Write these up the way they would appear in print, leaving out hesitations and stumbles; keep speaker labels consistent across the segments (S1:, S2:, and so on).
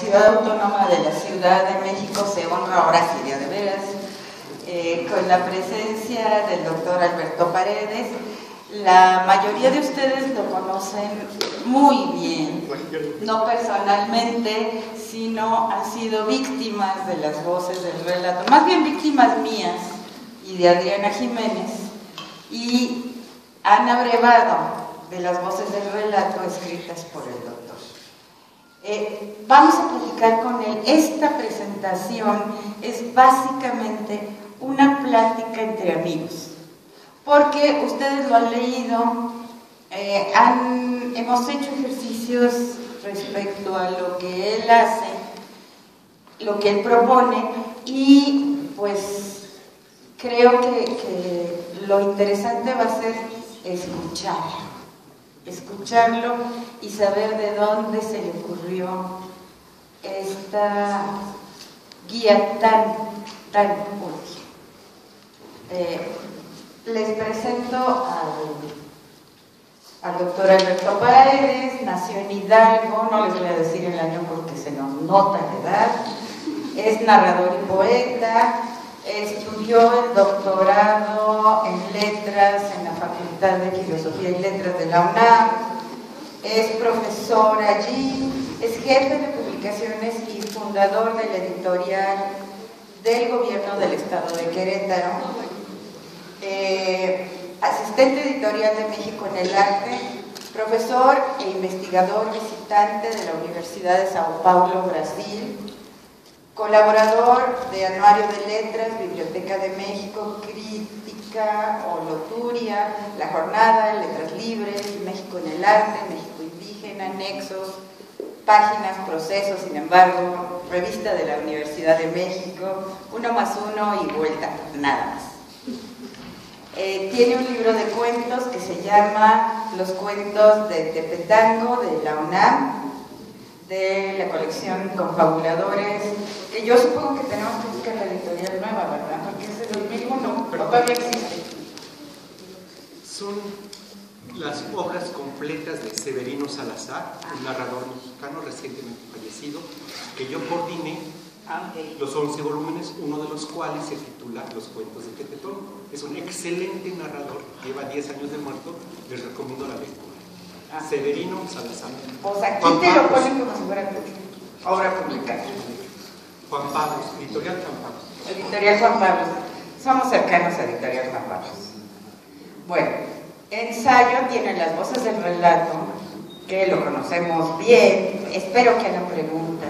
S1: Universidad Autónoma de la Ciudad de México se honra, ahora sí, de veras, con la presencia del doctor Alberto Paredes. La mayoría de ustedes lo conocen muy bien, no personalmente, sino han sido víctimas de las voces del relato, más bien víctimas mías y de Adriana Jiménez, y han abrevado de las voces del relato escritas por el doctor. Vamos a platicar con él. Esta presentación es básicamente una plática entre amigos, porque ustedes lo han leído, hemos hecho ejercicios respecto a lo que él hace, lo que él propone, y pues creo que lo interesante va a ser escucharlo y saber de dónde se le ocurrió esta guía tan útil. Les presento al doctor Alberto Paredes. Nació en Hidalgo, no les voy a decir el año porque se nos nota la edad. Es narrador y poeta. Estudió el doctorado en letras en la Facultad de Filosofía y Letras de la UNAM. Es profesor allí, es jefe de publicaciones y fundador de la editorial del Gobierno del Estado de Querétaro. Asistente editorial de México en el Arte, profesor e investigador visitante de la Universidad de Sao Paulo, Brasil, colaborador de Anuario de Letras, Biblioteca de México, Crítica, Oloturia, La Jornada, Letras Libres, México en el Arte, México Indígena, Nexos, Páginas, Procesos, Sin embargo, Revista de la Universidad de México, 1 más 1 y vuelta, nada más. Tiene un libro de cuentos que se llama Los cuentos de Tepetango, de la UNAM, de la colección Confabuladores, que yo supongo que tenemos que buscar la editorial nueva, ¿verdad? Porque es de 2001, pero todavía existe.
S2: Son las obras completas de Severino Salazar, un narrador mexicano recientemente fallecido, que yo coordiné. Los 11 volúmenes, uno de los cuales se titula Los cuentos de Tepetón. Es un excelente narrador, lleva 10 años de muerto, les recomiendo la lectura. Severino Salazar.
S1: Pues aquí Juan te Pablos, lo ponen como si fuera obra publicada.
S2: Juan Pablos, Editorial Juan Pablos.
S1: Editorial Juan Pablos. Somos cercanos a Editorial Juan Pablos. Bueno, ensayo tiene las voces del relato, que lo conocemos bien. Espero que hagan preguntas,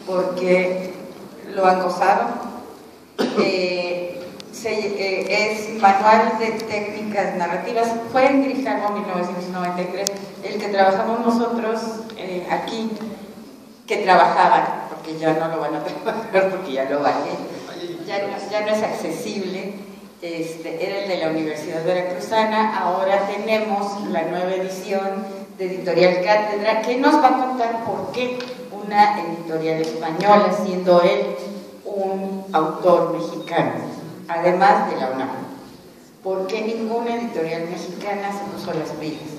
S1: porque lo han gozado. Es Manual de Técnicas Narrativas. Fue en Grijalbo 1993 el que trabajamos nosotros aquí, que trabajaban, porque ya no lo van a trabajar, porque ya lo vale, ya no es accesible. Era el de la Universidad Veracruzana. Ahora tenemos la nueva edición de Editorial Cátedra, que nos va a contar por qué una editorial española, siendo él un autor mexicano, además de la UNAM. ¿Por qué ninguna editorial mexicana se puso las pilas?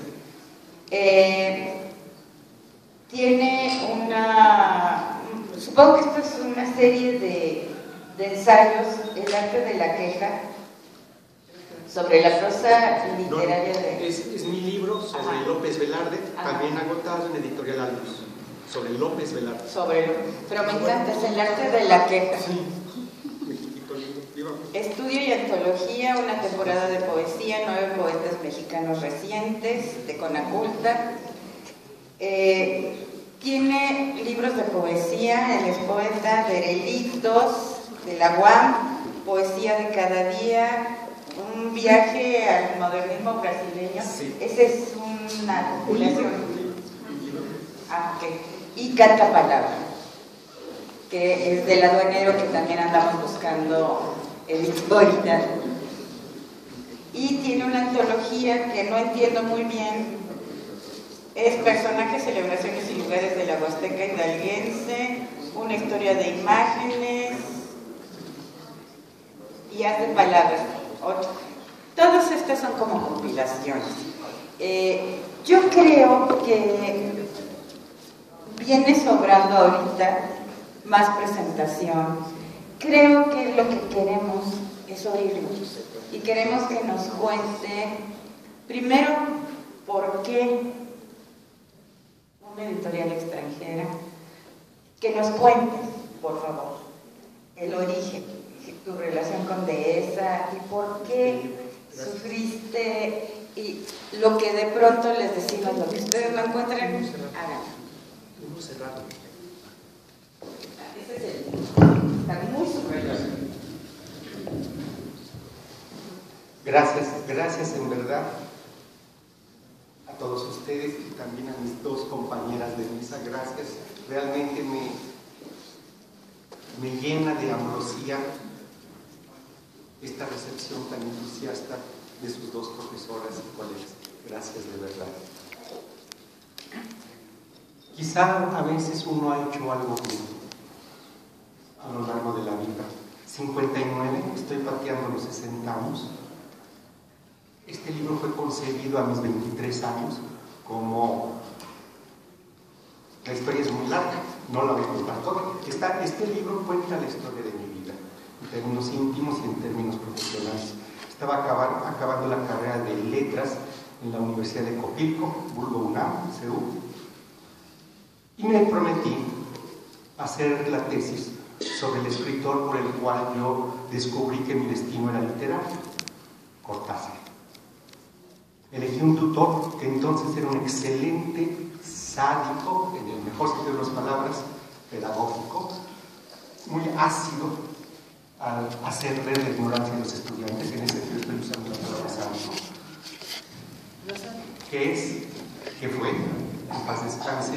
S1: Tiene supongo que esto es una serie de ensayos, El arte de la queja, sobre la prosa literaria de...
S2: Es mi libro sobre López Velarde, también agotado en Editorial Aldous, sobre López Velarde.
S1: Pero me encanta, es El arte de la queja.
S2: Sí.
S1: Estudio y antología, una temporada de poesía, 9 poetas mexicanos recientes, de Conaculta. Tiene libros de poesía, él es poeta, Derelictos, de la UAM, Poesía de cada día, Un viaje al modernismo brasileño. Sí. Esa es una compilación. Okay. Y Canta Palabra, que es del aduanero, que también andamos buscando editorial. Y tiene una antología que no entiendo muy bien, es Personajes, Celebraciones y Lugares de la Huasteca Hidalguense, una historia de imágenes y Haz de Palabras, 8. Todas estas son como compilaciones. Yo creo que viene sobrando ahorita más presentación. Creo que lo que queremos es oírlo y queremos que nos cuente primero por qué una editorial extranjera, que nos cuentes, por favor, el origen, tu relación con Dehesa y por qué sufriste y lo que de pronto les decimos, lo que ustedes no encuentran, háganlo.
S2: Cerrado.
S1: Ese es el... Está muy subrayado.
S2: Gracias en verdad a todos ustedes y también a mis dos compañeras de mesa. Gracias, realmente me llena de ambrosía esta recepción tan entusiasta de sus dos profesoras y colegas. Gracias de verdad. Quizá a veces uno ha hecho algo bien a lo largo de la vida. 59, estoy pateando los 60 años. Este libro fue concebido a mis 23 años como... La historia es muy larga, no la voy a contar toda. Este libro cuenta la historia de mi vida, en términos íntimos y en términos profesionales. Estaba acabando la carrera de Letras en la Universidad de Copilco, vulgo UNAM, CEU, y me prometí hacer la tesis sobre el escritor por el cual yo descubrí que mi destino era literario, Cortázar. Elegí un tutor que entonces era un excelente sádico, en el mejor sentido de las palabras, pedagógico, muy ácido al hacer ver la ignorancia de los estudiantes. En ese sentido estoy usando la palabra sádico, que fue, en paz descanse,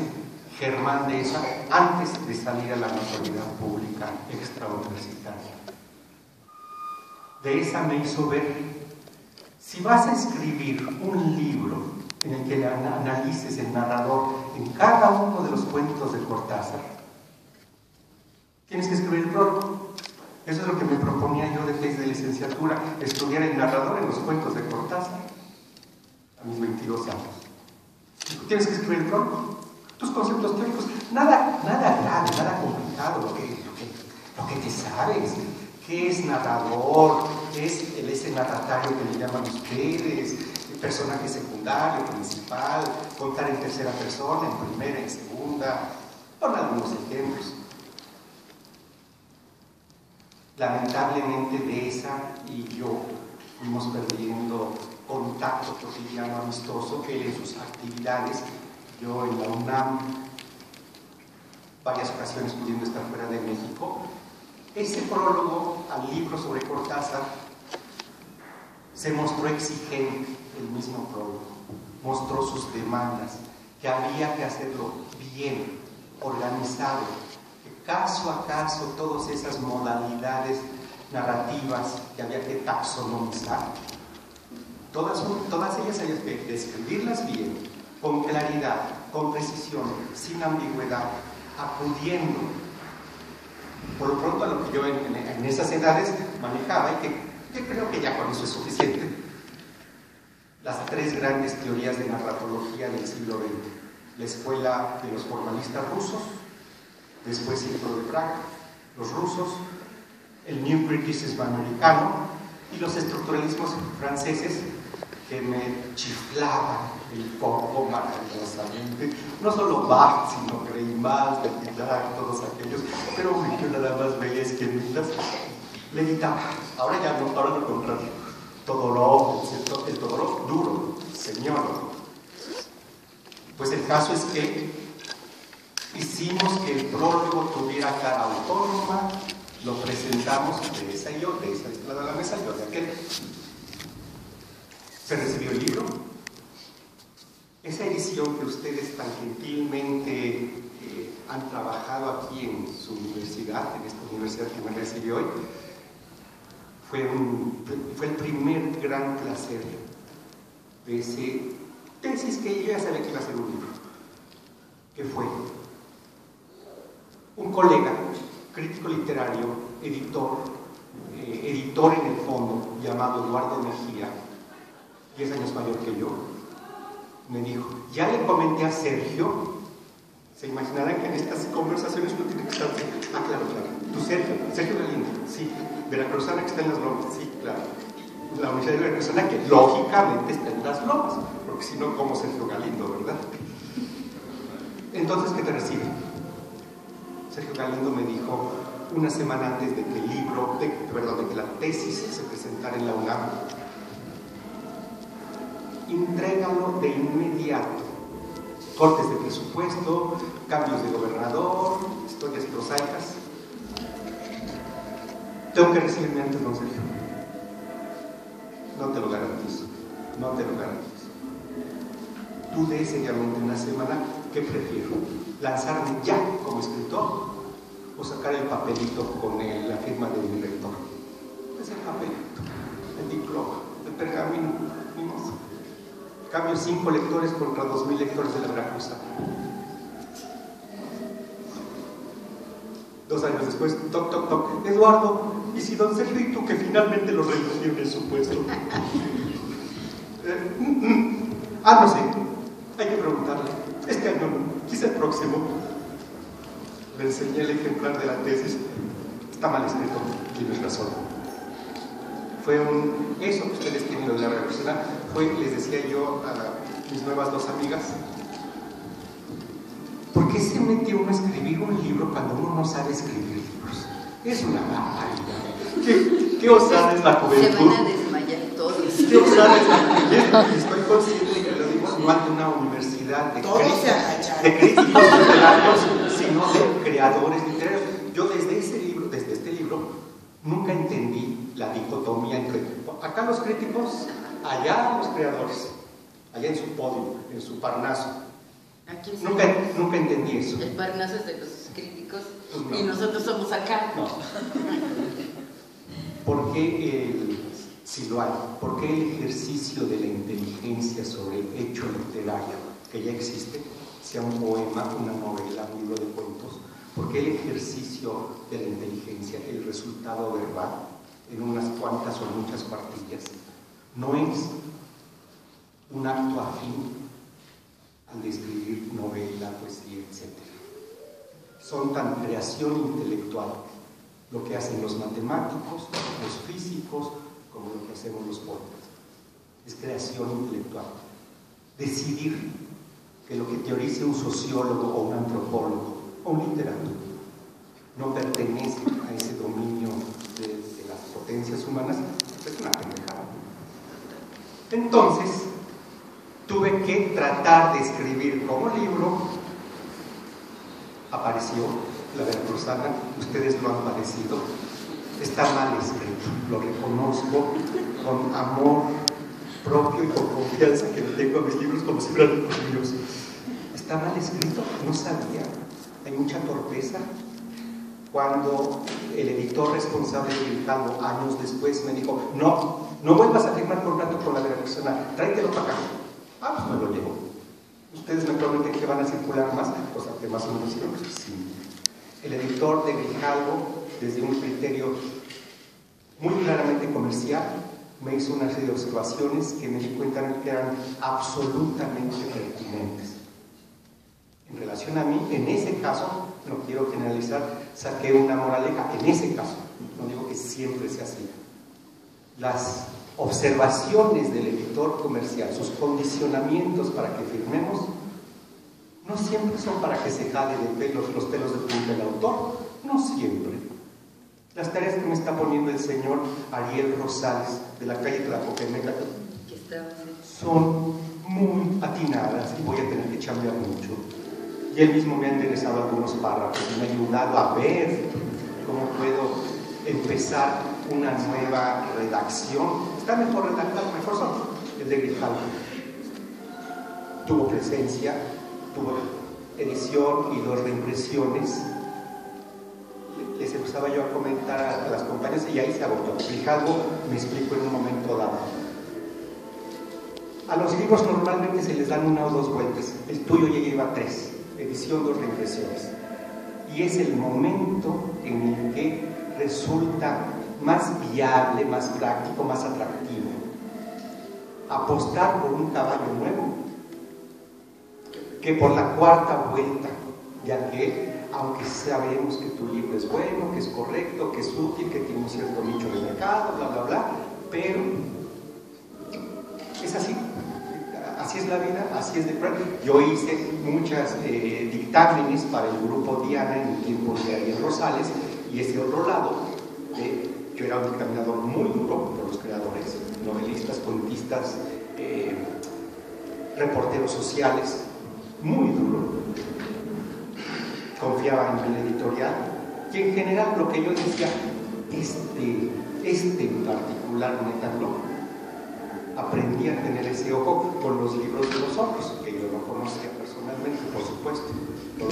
S2: Germán Dehesa, antes de salir a la notoriedad pública extrauniversitaria. Dehesa me hizo ver, si vas a escribir un libro en el que analices el narrador en cada uno de los cuentos de Cortázar, tienes que escribir el prólogo. Eso es lo que me proponía yo desde licenciatura, estudiar el narrador en los cuentos de Cortázar a mis 22 años. Tienes que escribir el prólogo. Tus conceptos teóricos, nada grave, nada complicado, lo que te sabes. ¿Qué es narrador? Es ese narratario que le llaman ustedes, el personaje secundario, principal, contar en tercera persona, en primera, en segunda, con algunos ejemplos. Lamentablemente Dehesa y yo fuimos perdiendo contacto cotidiano amistoso, él en sus actividades, yo en la UNAM, varias ocasiones pudiendo estar fuera de México. Ese prólogo al libro sobre Cortázar se mostró exigente, el mismo prólogo, mostró sus demandas, que había que hacerlo bien, organizado, que caso a caso todas esas modalidades narrativas que había que taxonomizar, todas ellas había que describirlas bien, con claridad, con precisión, sin ambigüedad, acudiendo por lo pronto a lo que yo en esas edades manejaba, y que creo que ya con eso es suficiente. Las tres grandes teorías de narratología del siglo XX: la escuela de los formalistas rusos, después Círculo de Praga, los rusos, el New Criticism americano y los estructuralismos franceses, que me chiflaban el foco maravillosamente. No solo Barthes, sino Greimas, Delac, todos aquellos, pero yo nada más veía esquemitas, le gritaba. Ahora ya no, ahora lo contrario. Todorov, el Todorov duro, señor. Pues el caso es que hicimos que el prólogo tuviera cara autónoma, lo presentamos de esa y yo, de esa lado de la mesa, yo de aquel. Se recibió el libro. Esa edición que ustedes tan gentilmente han trabajado aquí en su universidad, en esta universidad que me recibió hoy, fue el primer gran placer de ese tesis que yo ya sabía que iba a ser un libro, que fue un colega, crítico literario, editor en el fondo, llamado Eduardo Mejía, 10 años mayor que yo, me dijo: ya le comenté a Sergio Se imaginarán que en estas conversaciones uno tiene que estar así. Ah, claro, claro. Tú, Sergio Galindo, sí. Veracruzana que está en las lomas, sí, claro. La Universidad de Veracruzana que lógicamente está en las lomas, porque si no, como Sergio Galindo, ¿verdad? Entonces, ¿qué te recibe? Sergio Galindo me dijo una semana antes de que el libro, de que la tesis se presentara en la UNAM, entrégalo de inmediato. Cortes de presupuesto, cambios de gobernador, historias prosaicas. Tengo que recibirme antes, don Sergio. No te lo garantizo, no te lo garantizo. Dudé seriamente una semana. ¿Qué prefiero? ¿Lanzarme ya como escritor o sacar el papelito con la firma de mi rector? Es el papelito, el diploma, el pergamino, ni modo. Cambio 5 lectores contra 2,000 lectores de la Veracruzana. 2 años después, toc, toc, toc. Eduardo, ¿y si don Sergio y tú que finalmente lo redujeron en su puesto? No sé. Hay que preguntarle. Este año no, quizá el próximo. Le enseñé el ejemplar de la tesis. Está mal escrito, tienes razón. Eso que ustedes tienen de la Veracruzana, les decía yo a mis nuevas 2 amigas, ¿por qué se mete uno a escribir un libro cuando uno no sabe escribir libros? Es una barbaridad. ¿Qué osada es la juventud?
S3: Se van a desmayar todos.
S2: ¿Qué osada es la juventud? Estoy consciente de que lo digo no ante una universidad de críticos literarios, sino de creadores literarios. Yo desde este libro, nunca entendí la dicotomía entre acá los críticos, allá los creadores, allá en su podio, en su Parnaso. Nunca entendí eso.
S3: El Parnaso es de los críticos
S1: no. Y nosotros somos acá.
S2: No. ¿Por qué si lo hay? ¿Por qué el ejercicio de la inteligencia sobre el hecho literario que ya existe, sea un poema, una novela, un libro de cuentos? ¿Por qué el ejercicio de la inteligencia, el resultado verbal, en unas cuantas o muchas cuartillas, no es un acto afín al de escribir novela, poesía, etc.? Son tan creación intelectual lo que hacen los matemáticos, los físicos, como lo que hacemos los poetas. Es creación intelectual. Decidir que lo que teorice un sociólogo o un antropólogo o un literato no pertenece a ese dominio de las potencias humanas es una pendejada. Entonces, tuve que tratar de escribir como libro. Apareció la Veracruzana, ustedes lo han padecido. Está mal escrito, lo reconozco con amor propio y con confianza que le tengo a mis libros como si fueran míos. Está mal escrito, no sabía, hay mucha torpeza. Cuando el editor responsable de Grijalvo, años después, me dijo, no vuelvas a firmar contrato con la Veracruzana, tráetelo para acá. Pues me lo llevo. Ustedes me prometen que van a circular más, cosa que más o menos sí. El editor de Grijalvo, desde un criterio muy claramente comercial, me hizo una serie de observaciones que me di cuenta que eran absolutamente pertinentes. En relación a mí, en ese caso, no quiero generalizar, saqué una moraleja, en ese caso, no digo que siempre sea así. Las observaciones del editor comercial, sus condicionamientos para que firmemos, no siempre son para que se jale los pelos de punta del autor, no siempre. Las tareas que me está poniendo el señor Ariel Rosales, de la calle Tlacoquemeca, son muy atinadas y voy a tener que chambear mucho. Y él mismo me ha enderezado algunos párrafos y me ha ayudado a ver cómo puedo empezar una nueva redacción. Está mejor redactado, mejor son el de Grijalvo. Tuvo presencia, tuvo edición y 2 reimpresiones. Les empezaba yo a comentar a las compañías y ahí se agotó. Grijalvo me explicó en un momento dado. A los libros normalmente se les dan 1 o 2 vueltas. El tuyo ya lleva 3. Edición, 2 reimpresiones. Y es el momento en el que resulta más viable, más práctico, más atractivo apostar por un caballo nuevo que por la 4ª vuelta ya que, aunque sabemos que tu libro es bueno, que es correcto, que es útil, que tiene un cierto nicho de mercado, bla, bla, bla, pero es así. Así es la vida, así es de pronto. Yo hice muchas dictámenes para el grupo Diana en el tiempo de Ariel Rosales, y ese otro lado, yo era un dictaminador muy duro por los creadores, novelistas, cuentistas, reporteros sociales, muy duro. Confiaba en el editorial, y en general lo que yo decía, este en particular, Netanlo, aprendí a tener ese ojo con los libros de los otros, que yo no conocía personalmente, por supuesto, todo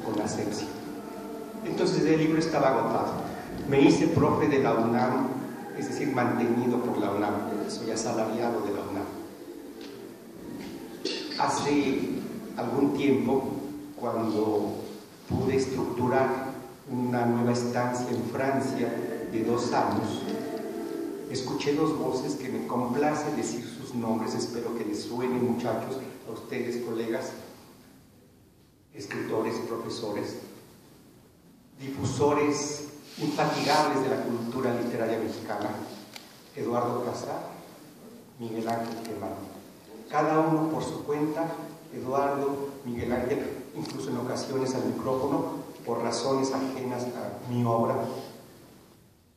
S2: con asepsia. Entonces el libro estaba agotado. Me hice profe de la UNAM, es decir, mantenido por la UNAM, soy asalariado de la UNAM. Hace algún tiempo, cuando pude estructurar una nueva estancia en Francia de 2 años, escuché 2 voces que me complace decir sus nombres, espero que les suenen, muchachos, a ustedes, colegas, escritores, profesores, difusores infatigables de la cultura literaria mexicana: Eduardo Casar, Miguel Ángel Quemán. Cada uno por su cuenta, Eduardo, Miguel Ángel, incluso en ocasiones al micrófono, por razones ajenas a mi obra,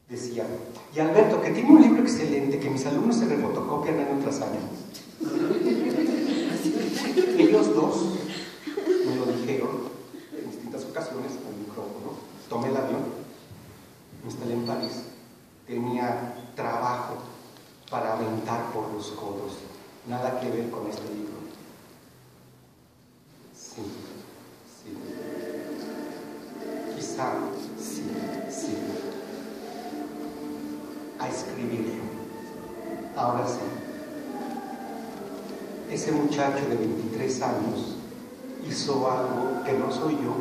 S2: decía: y Alberto, que tiene un libro excelente que mis alumnos se refotocopian año tras año. Ellos 2 me lo dijeron en distintas ocasiones al micrófono. Tomé el avión, me instalé en París, tenía trabajo para aventar por los codos, nada que ver con este libro. Sí, quizá, sí. A escribirlo. Ahora sí. Ese muchacho de 23 años hizo algo que no soy yo,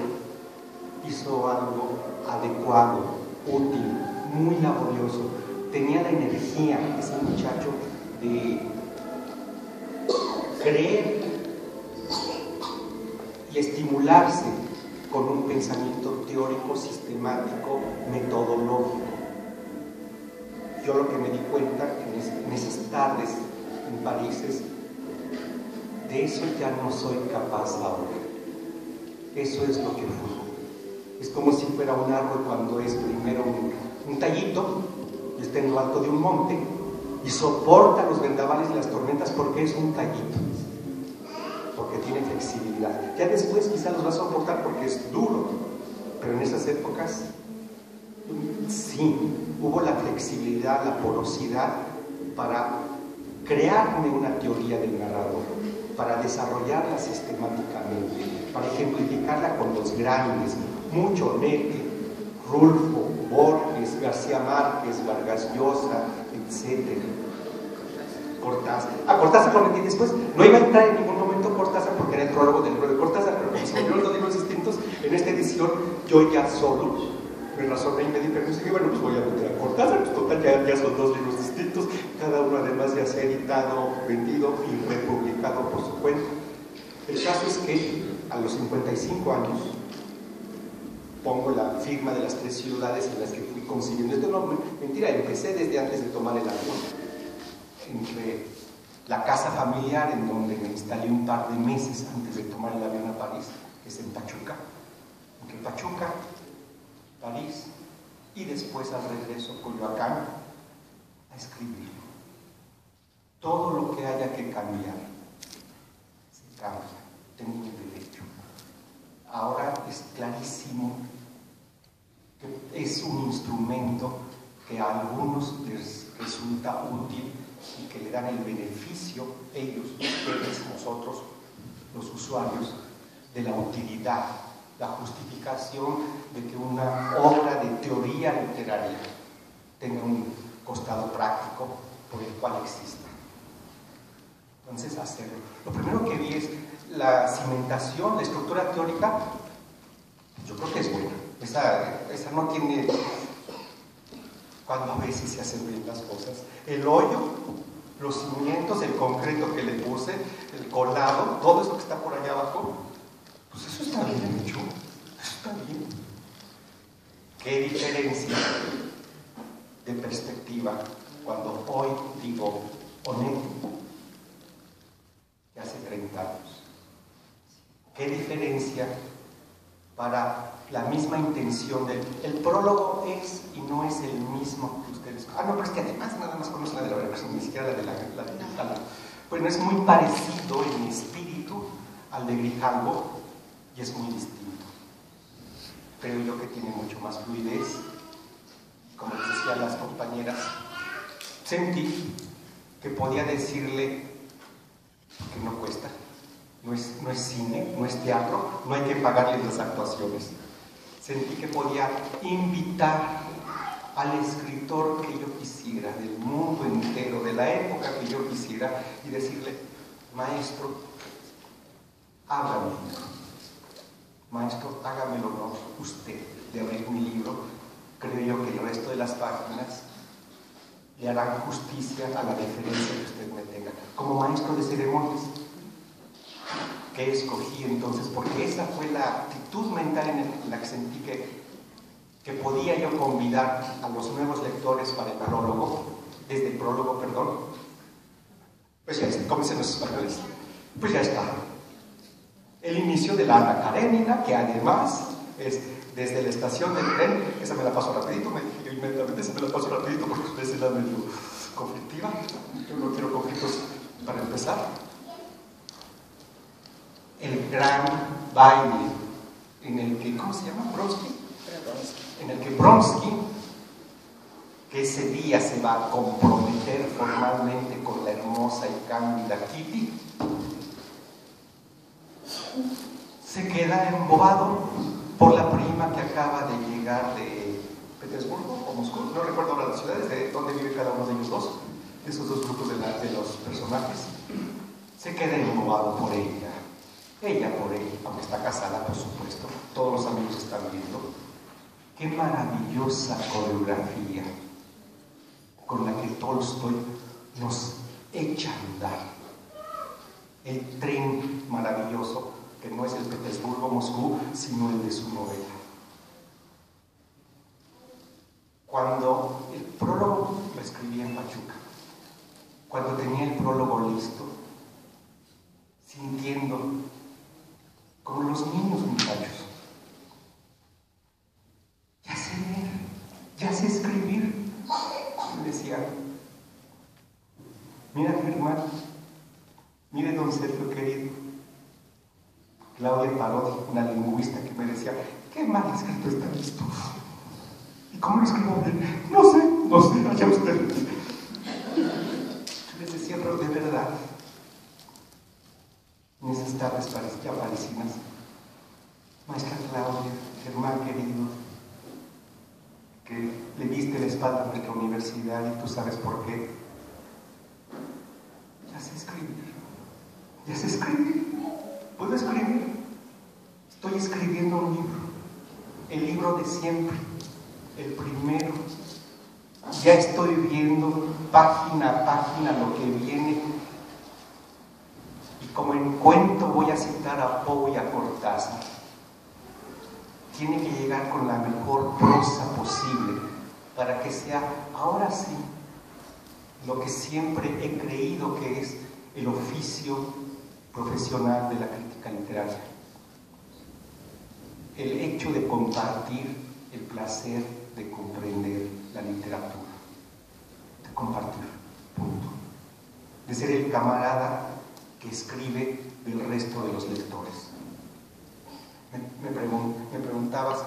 S2: hizo algo adecuado, útil, muy laborioso. Tenía la energía, ese muchacho, de creer y estimularse con un pensamiento teórico, sistemático, metodológico. Yo lo que me di cuenta en esas tardes en París es: de eso ya no soy capaz ahora. Eso es lo que fui. Es como si fuera un árbol cuando es primero un tallito y está en lo alto de un monte y soporta los vendavales y las tormentas porque es un tallito, porque tiene flexibilidad. Ya después quizá los va a soportar porque es duro, pero en esas épocas sí, hubo la flexibilidad, la porosidad para crearme una teoría del narrador, para desarrollarla sistemáticamente, para ejemplificarla con los grandes, mucho Nete, Rulfo, Borges, García Márquez, Vargas Llosa, etc. Cortázar. A Cortázar lo metí después. No iba a entrar en ningún momento Cortázar porque era el prólogo del libro de Cortázar, pero como se volvieron los libros distintos, en esta edición yo ya solo me razoné y me di permiso y bueno, pues voy a meter a Cortázar, pues total, ya son 2 libros distintos, cada uno además ya se ha editado, vendido y republicado por su cuenta. El caso es que a los 55 años pongo la firma de las 3 ciudades en las que fui concibiendo este nombre. Mentira, empecé desde antes de tomar el avión, entre la casa familiar en donde me instalé un par de meses antes de tomar el avión a París, que es en Pachuca, entre Pachuca, París y después al regreso Coyoacán, a escribirlo. Todo lo que haya que cambiar se cambia, tengo el derecho. Ahora es clarísimo que es un instrumento que a algunos les resulta útil y que le dan el beneficio, ellos, ustedes, nosotros, los usuarios, de la utilidad, la justificación de que una obra de teoría literaria tenga un costado práctico por el cual exista. Entonces, hacerlo. Lo primero que vi es la cimentación, la estructura teórica. Yo creo que es buena. Esa no tiene... Cuando a veces se hacen bien las cosas. El hoyo, los cimientos, el concreto que le puse, el colado, todo eso que está por allá abajo, pues eso está bien hecho. perspectiva cuando hoy digo Onetti que hace 30 años. ¿Qué diferencia para la misma intención del... El prólogo es y no es el mismo que ustedes... no, pero es que además nada más conocen la de la reversión, ni siquiera la de la digital. Bueno, es muy parecido en espíritu al de Grijalvo y es muy distinto. Creo yo que tiene mucho más fluidez. Como les decía a las compañeras, sentí que podía decirle que no cuesta. No es cine, no es teatro, no hay que pagarle las actuaciones. Sentí que podía invitar al escritor que yo quisiera, del mundo entero, de la época que yo quisiera, y decirle, maestro, hágame, maestro, hágame el honor usted de abrir mi libro. Creo yo que el resto de las páginas le harán justicia a la deferencia que usted me tenga. Como maestro de ceremonias, que escogí entonces, porque esa fue la actitud mental en la que sentí que podía yo convidar a los nuevos lectores para el prólogo, desde el prólogo, perdón. Pues ya está, como dicen los españoles, pues ya está. El inicio de la Ana Karenina, que además es desde la estación del tren, esa me la paso rapidito, me dije inmediatamente, esa me la paso rapidito porque ustedes se la medio conflictiva, yo no quiero conflictos para empezar. El gran baile en el que, ¿cómo se llama? Bronsky. En el que Bronsky, que ese día se va a comprometer formalmente con la hermosa y cándida Kitty, se queda embobado por la prima que acaba de llegar de Petersburgo o Moscú, no recuerdo ahora las ciudades, de dónde vive cada uno de ellos dos, de esos dos grupos de los personajes. Se queda embobado por ella. Ella por él, aunque está casada, por supuesto, todos los amigos están viendo. Qué maravillosa coreografía con la que Tolstoy nos echa a andar. El tren maravilloso, que no es el Petersburgo-Moscú, sino el de su novela. Cuando el prólogo lo escribí en Pachuca, cuando tenía el prólogo listo, sintiendo como los niños, muchachos, ya sé leer, ya sé escribir. Me decía, mira Germán, mire don Sergio querido, Claudia Parodi, una lingüista que me decía, qué mal escrito está esto. ¿Y cómo lo escribo bien? No sé, allá usted. Yo les decía, pero de verdad, en esas tardes ya parisinas, maestra Claudia, Germán querido, que le diste la espalda a nuestra universidad y tú sabes por qué. Ya sé escribir, puedo escribir. Estoy escribiendo un libro, el libro de siempre, el primero. Ya estoy viendo página a página lo que viene. Y como en cuento voy a citar a Poe y a Cortázar. Tiene que llegar con la mejor prosa posible para que sea, ahora sí, lo que siempre he creído que es el oficio profesional de la crítica literaria. El hecho de compartir el placer de comprender la literatura, de compartir, punto. De ser el camarada que escribe del resto de los lectores. Me preguntabas,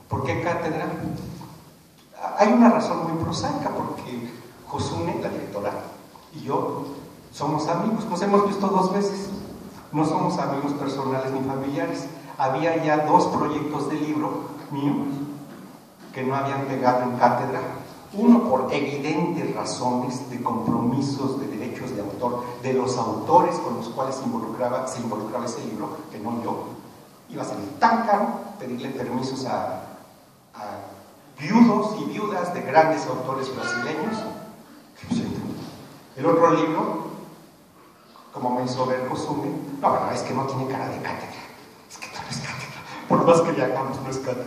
S2: ¿por qué cátedra? Hay una razón muy prosaica, porque Josune, la directora, y yo somos amigos, nos hemos visto 2 veces. No somos amigos personales ni familiares. Había ya 2 proyectos de libro míos que no habían pegado en cátedra. Uno por evidentes razones de compromisos de derechos de autor de los autores con los cuales se involucraba ese libro, que no yo. Iba a ser tan caro pedirle permisos a viudos y viudas de grandes autores brasileños. El otro libro, como me hizo ver Josune, no, es que no tiene cara de cátedra. Es que no es cátedra. Por más que le hagamos, no es cátedra.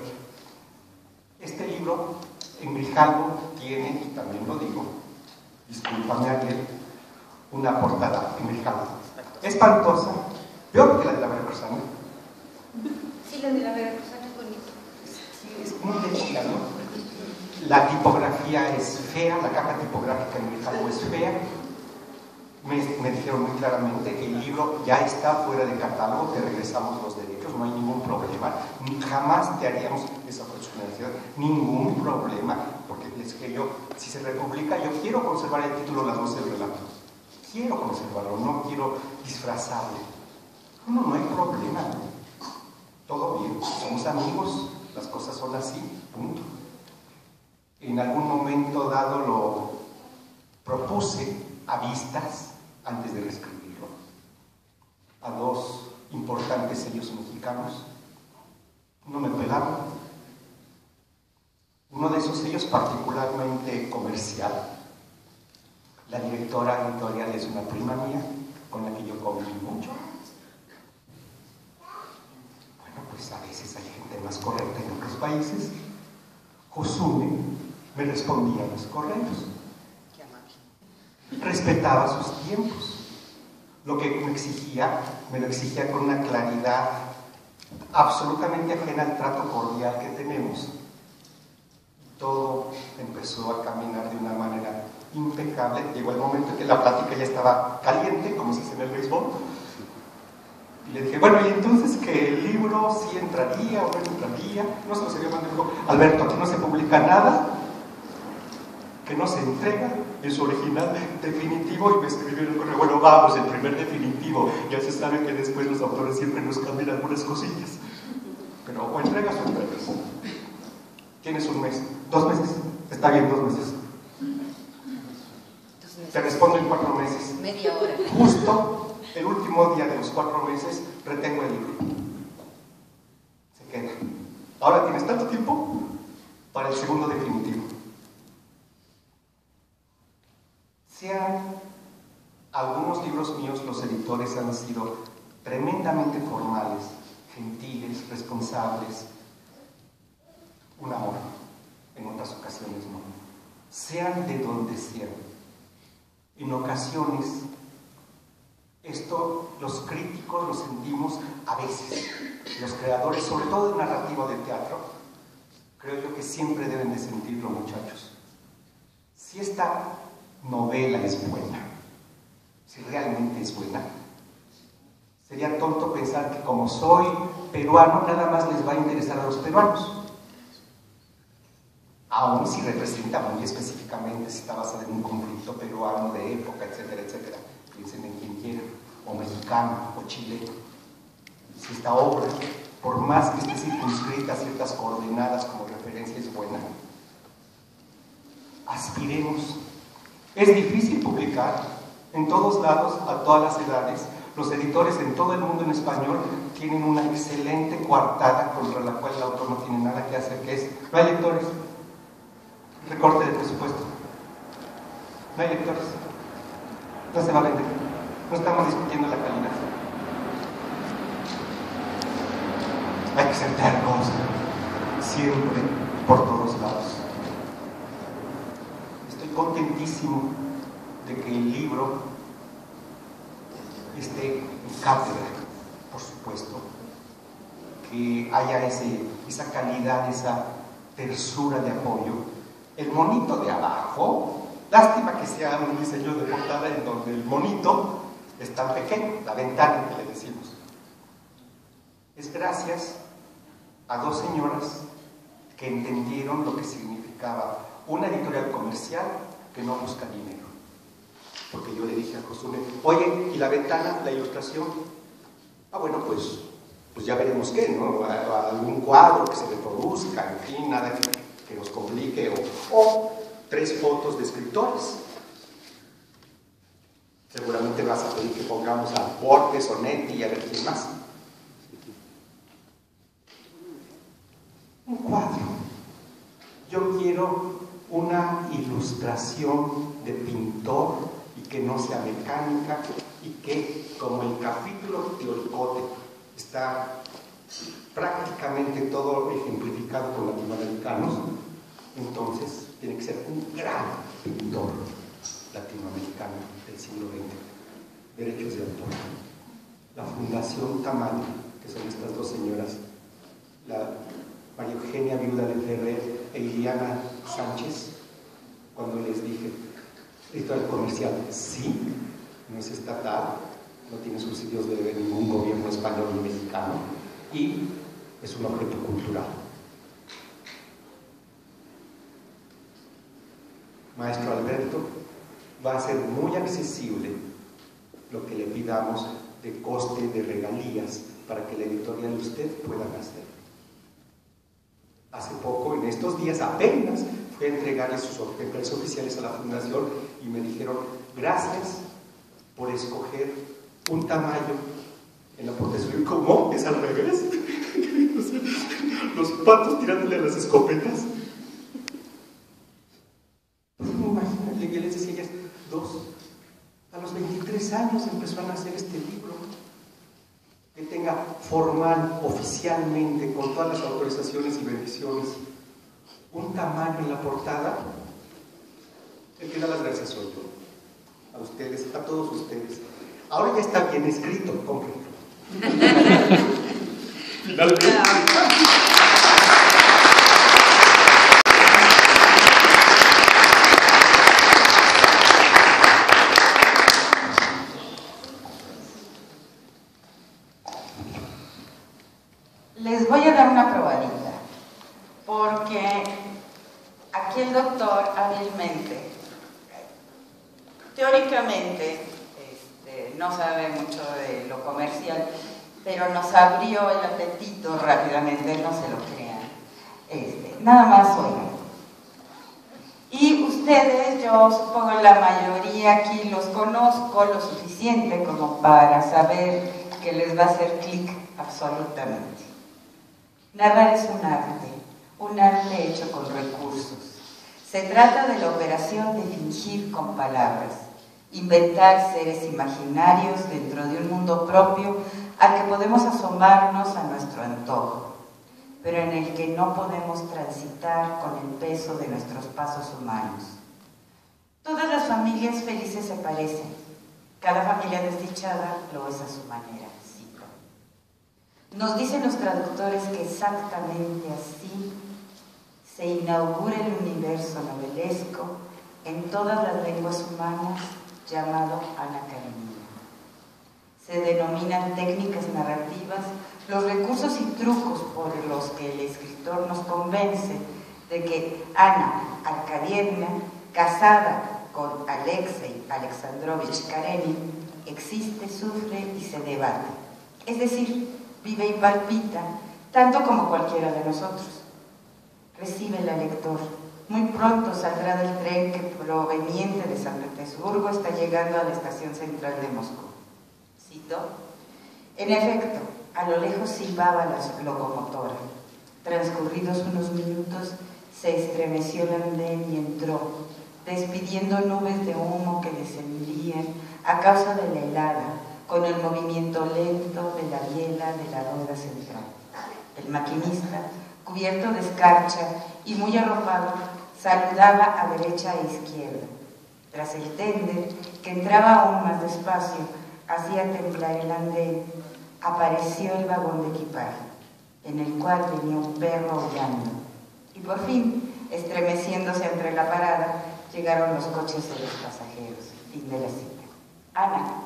S2: Este libro
S4: En Grijalvo tiene, y también lo digo, discúlpame Ariel, una portada en Grijalvo espantosa, peor que la de la Veracruzana.
S3: Sí, la de la Veracruzana es bonita.
S4: Sí, es muy técnica, ¿no? La tipografía es fea, la caja tipográfica en Grijalvo es fea. Me dijeron muy claramente que el libro ya está fuera de catálogo, te regresamos los derechos, no hay ningún problema, jamás te haríamos, esa fue su necesidad, ningún problema, porque es que yo, si se republica, yo quiero conservar el título Las voces del relato, quiero conservarlo, no quiero disfrazarlo. No hay problema, todo bien, somos amigos, las cosas son así, punto. En algún momento dado lo propuse a vistas antes de reescribirlo a dos importantes sellos mexicanos. No me pelaron. Uno de esos sellos particularmente comercial. La directora editorial es una prima mía con la que yo conviví mucho. Bueno, pues a veces hay gente más correcta en otros países. Josune me respondía a los correos. Respetaba sus tiempos. Lo que me lo exigía con una claridad absolutamente ajena al trato cordial que tenemos. Todo empezó a caminar de una manera impecable. Llegó el momento en que la plática ya estaba caliente, como se dice en el béisbol. Y le dije, bueno, y entonces que el libro sí entraría o no entraría. No se lo sabía mandar. Dijo, Alberto, aquí no se publica nada que no se entrega en su original definitivo. Y me escribió en el correo, bueno, vamos, el primer definitivo, ya se sabe que después los autores siempre nos cambian algunas cosillas, pero o entregas o entregas. Tienes un mes, 2 meses, está bien, 2 meses. Te respondo en 4 meses.
S3: Media hora.
S4: Justo el último día de los 4 meses retengo el libro, se queda. Ahora tienes tanto tiempo para el segundo definitivo. Sean algunos libros míos, los editores han sido tremendamente formales, gentiles, responsables, un amor, en otras ocasiones no. Sean de donde sean. En ocasiones, esto los críticos lo sentimos a veces, los creadores, sobre todo de narrativa de teatro, creo yo que siempre deben de sentirlo, muchachos. Si esta novela es buena, si realmente es buena, sería tonto pensar que como soy peruano, nada más les va a interesar a los peruanos. Aún si representa muy específicamente, si está basada en un conflicto peruano de época, etcétera, etcétera. Piensen en quien quieran, o mexicano, o chileno. Si esta obra, por más que esté circunscrita a ciertas coordenadas como referencia, es buena, aspiremos. Es difícil publicar en todos lados, a todas las edades. Los editores en todo el mundo en español tienen una excelente coartada contra la cual el autor no tiene nada que hacer, que es, no hay lectores, recorte de presupuesto, no hay lectores, no se va a vender, no estamos discutiendo la calidad. Hay que ser tercos, siempre, por todos lados. Estoy contentísimo de que el libro esté en cátedra, por supuesto, que haya esa calidad, esa tersura de apoyo. El monito de abajo, lástima que sea un diseño de portada en donde el monito es tan pequeño, la ventana que le decimos. Es gracias a 2 señoras que entendieron lo que significaba una editorial comercial que no busca dinero. Porque yo le dije a Josune, oye, ¿y la ventana, la ilustración? Ah, bueno, pues ya veremos qué, ¿no? Algún cuadro que se reproduzca, en fin, nada que nos complique, o 3 fotos de escritores. Seguramente vas a pedir que pongamos a Borges, Onetti y a ver quién más. Un cuadro. Yo quiero una ilustración de pintor y que no sea mecánica y que, como el capítulo teoricote está prácticamente todo ejemplificado con latinoamericanos, entonces tiene que ser un gran pintor latinoamericano del siglo XX. Derechos de autor. La Fundación Tamayo, que son estas dos señoras, la María Eugenia Viuda de Ferrer e Iliana Sánchez, cuando les dije, editorial comercial, sí, no es estatal, no tiene subsidios de ningún gobierno español ni mexicano, y es un objeto cultural. Maestro Alberto, va a ser muy accesible lo que le pidamos de coste de regalías para que la editorial de usted pueda hacer. Hace poco, en estos días apenas, fui a entregarle sus ejemplares oficiales a la fundación y me dijeron, gracias por escoger un tamaño en la aportación. ¿Cómo? ¿Es al revés? Los patos tirándole a las escopetas. Imagínate, que les decía ellas, a los 23 años empezó a nacer este libro, que tenga formal, oficialmente, con todas las autorizaciones y bendiciones, un tamaño en la portada. El que da las gracias soy yo, a ustedes, a todos ustedes. Ahora ya está bien escrito, cómprenlo. Finalmente.
S1: Les voy a dar una probadita, porque aquí el doctor hábilmente, teóricamente, no sabe mucho de lo comercial, pero nos abrió el apetito rápidamente, no se lo crean. Nada más oigan. Y ustedes, yo supongo la mayoría aquí los conozco lo suficiente como para saber que les va a hacer clic absolutamente. Narrar es un arte hecho con recursos. Se trata de la operación de fingir con palabras, inventar seres imaginarios dentro de un mundo propio al que podemos asomarnos a nuestro antojo, pero en el que no podemos transitar con el peso de nuestros pasos humanos. Todas las familias felices se parecen, cada familia desdichada lo es a su manera. Nos dicen los traductores que exactamente así se inaugura el universo novelesco en todas las lenguas humanas llamado Ana Karenina. Se denominan técnicas narrativas los recursos y trucos por los que el escritor nos convence de que Ana Arkadievna, casada con Alexei Alexandrovich Karenin, existe, sufre y se debate. Es decir, vive y palpita, tanto como cualquiera de nosotros. Recíbela, lector. Muy pronto saldrá del tren que, proveniente de San Petersburgo, está llegando a la estación central de Moscú. Cito: en efecto, a lo lejos silbaba la locomotora. Transcurridos unos minutos, se estremeció el andén y entró, despidiendo nubes de humo que descendían a causa de la helada, con el movimiento lento de la biela de la rueda central. El maquinista, cubierto de escarcha y muy arropado, saludaba a derecha e izquierda. Tras el tender, que entraba aún más despacio, hacía temblar el andén, apareció el vagón de equipaje, en el cual venía un perro aullando. Y por fin, estremeciéndose entre la parada, llegaron los coches de los pasajeros. Fin de la cita. Ana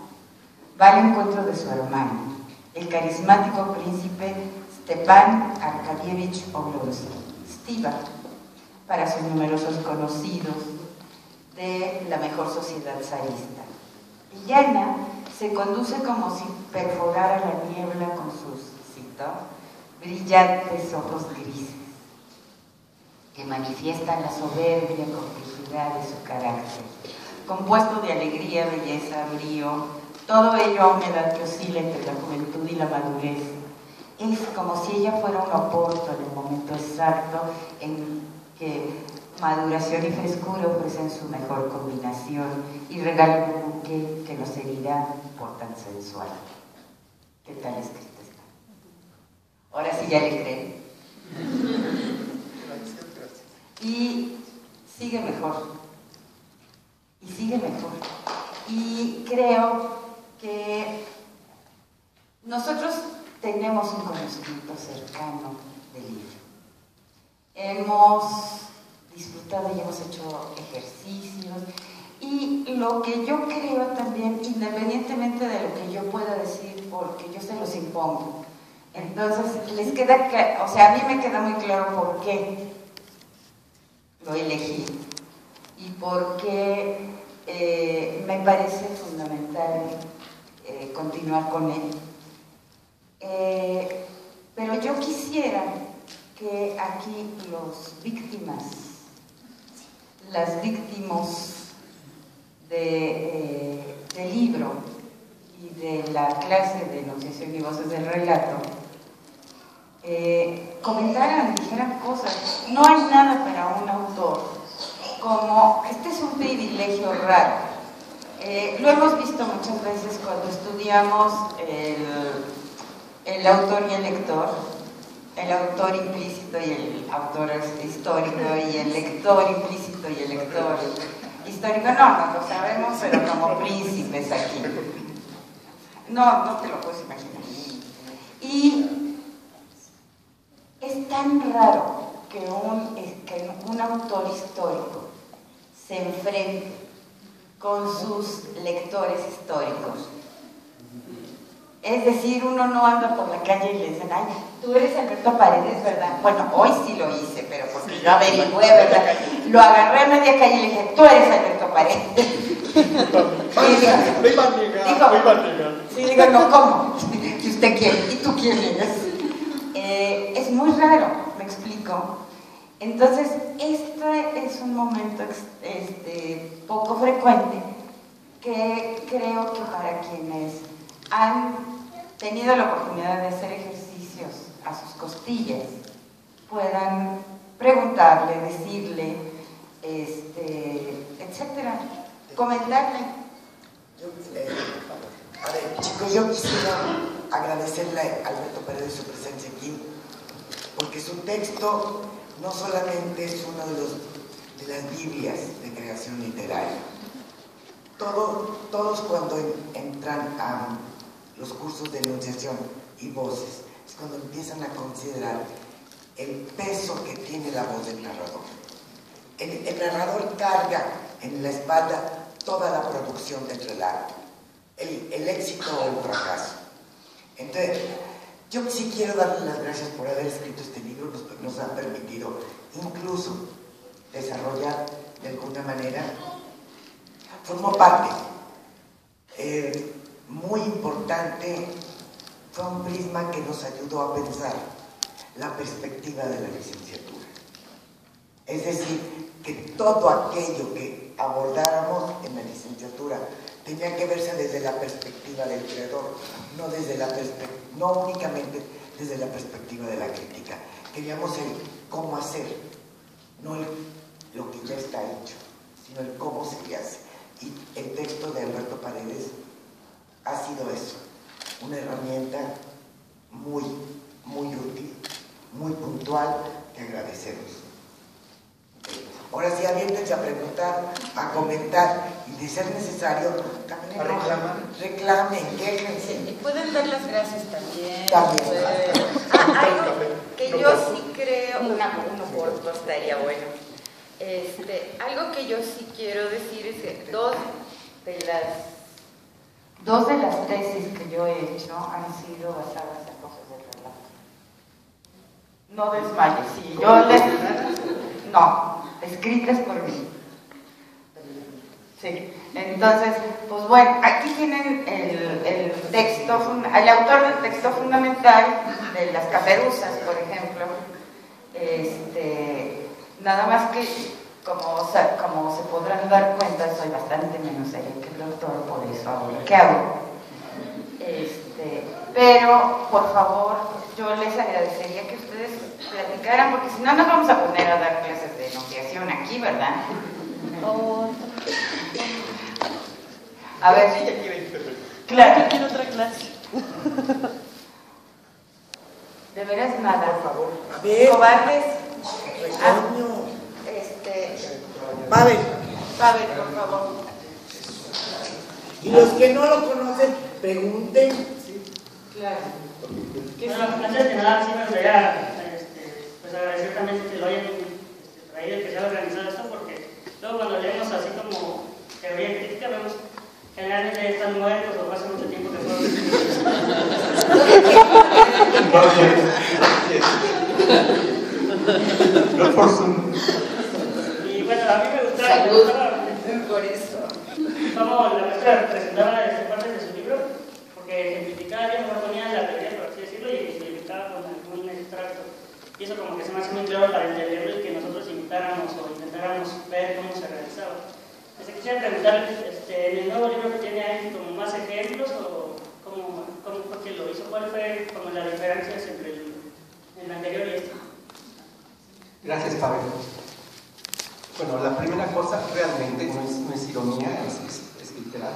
S1: va al encuentro de su hermano, el carismático príncipe Stepan Arkadievich Oblonsky, Stiva, para sus numerosos conocidos de la mejor sociedad zarista. Y Ana se conduce como si perforara la niebla con sus, cito, brillantes ojos grises, que manifiestan la soberbia complejidad de su carácter, compuesto de alegría, belleza, brío, todo ello a una edad que oscila entre la juventud y la madurez. Es como si ella fuera un oporto en el momento exacto en que maduración y frescura ofrecen su mejor combinación y regalan un buque que nos herirá por tan sensual. ¿Qué tal escrito está? Ahora sí ya le creen. Y nosotros tenemos un conocimiento cercano del libro. Hemos disfrutado y hemos hecho ejercicios, y lo que yo creo también, independientemente de lo que yo pueda decir, porque yo se los impongo, entonces les queda, o sea, a mí me queda muy claro por qué lo elegí y por qué me parece fundamental continuar con él. Pero yo quisiera que aquí las víctimas del libro y de la clase de enunciación y voces del relato comentaran, dijeran cosas. No hay nada para un autor como, este es un privilegio raro. Lo hemos visto muchas veces cuando estudiamos el autor y el lector, el autor implícito y el autor histórico, y el lector implícito y el lector histórico. No lo sabemos, pero como príncipes aquí. No te lo puedes imaginar. Y es tan raro que un autor histórico se enfrente con sus lectores históricos. Es decir, uno no anda por la calle y le dicen, ay, tú eres Alberto Paredes, ¿verdad? Bueno, hoy sí lo hice, pero porque yo averigüé, ¿verdad? Lo agarré a media calle y le dije, tú eres Alberto Paredes. Digo, no, ¿cómo? ¿Y usted quién? ¿Y tú quién eres? Es muy raro, ¿me explico? Entonces, este es un momento poco frecuente que creo que para quienes han tenido la oportunidad de hacer ejercicios a sus costillas puedan preguntarle, decirle, etcétera, comentarle.
S5: A ver, chicos, yo quisiera agradecerle a Alberto Paredes su presencia aquí, porque su texto no solamente es uno de las Biblias de creación literaria. Todos cuando entran a los cursos de enunciación y voces, es cuando empiezan a considerar el peso que tiene la voz del narrador. El narrador carga en la espalda toda la producción del relato, el éxito o el fracaso. Entonces, yo sí quiero darle las gracias por haber escrito este libro. Nos ha permitido incluso desarrollar de alguna manera, formó parte muy importante, fue un prisma que nos ayudó a pensar la perspectiva de la licenciatura. Es decir, que todo aquello que abordáramos en la licenciatura tenía que verse desde la perspectiva del creador, no únicamente desde la perspectiva de la crítica. Queríamos el cómo hacer, no lo que ya está hecho, sino el cómo se hace. Y el texto de Alberto Paredes ha sido eso, una herramienta muy, muy útil, muy puntual, que agradecemos. Ahora sí, aviéntense a preguntar, a comentar, y de ser necesario, también reclamen, quéjense.
S1: Y pueden dar las gracias también.
S5: Algo
S1: que yo sí creo, uno corto estaría bueno. Algo que yo sí quiero decir es que dos de las tesis que yo he hecho han sido basadas en cosas del relato. No desmayes, sí, no, escritas por mí. Sí, entonces, pues bueno, aquí tienen el texto, el autor del texto fundamental de Las Caperuzas, por ejemplo. Nada más que, como se podrán dar cuenta, soy bastante menos seria que el autor, por eso hago lo que hago. Pero, por favor, yo les agradecería que ustedes platicaran, porque si no nos vamos a poner a dar clases de enunciación aquí, ¿verdad? A ver, claro.
S6: Yo quiero otra clase.
S1: De veras nada.
S5: Por favor. A ver.
S1: Cobardes.
S5: Regaño.
S1: Pavel, por favor.
S5: Y los que no lo conocen, pregunten.
S1: Claro.
S6: Bueno, antes que nada, sí me gustaría pues agradecer también que lo hayan traído, que se haya organizado esto, porque luego cuando leemos así como teoría crítica, vemos generalmente están muertos o hace mucho tiempo que fueron.
S4: No por su...
S6: Y bueno, a mí me gustaba
S1: por eso.
S6: cómo la maestra presentaba partes de su libro, porque ejemplificaba bien, no ponía la teoría, por así decirlo, y ejemplificaba con un extracto. Y eso como que se me hace muy claro para entenderlo y que nosotros imitáramos o intentáramos ver cómo se realizaba. Quisiera preguntar, en el nuevo libro que tiene ahí, como más ejemplos o cómo fue que lo hizo, ¿cuál fue como la diferencia entre el anterior y este?
S4: Gracias, Pablo. Bueno, la primera cosa realmente no es ironía, es literal.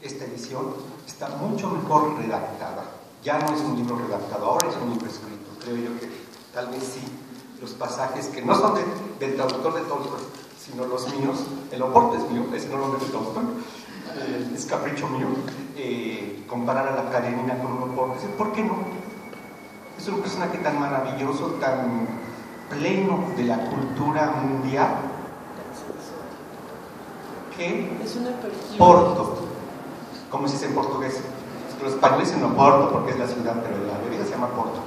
S4: Esta edición está mucho mejor redactada. Ya no es un libro redactado, ahora es un libro escrito. Creo yo que tal vez sí, los pasajes que no son del traductor de Tolstoy, sino los míos, el oporto es mío, ese no lo de Tolstoy, es capricho mío, comparar a la Karenina con un oporto, ¿por qué no? Es un personaje tan maravilloso, tan pleno de la cultura mundial, que Porto, como se dice en portugués, los españoles dicen Oporto porque es la ciudad, pero la bebida se llama Porto.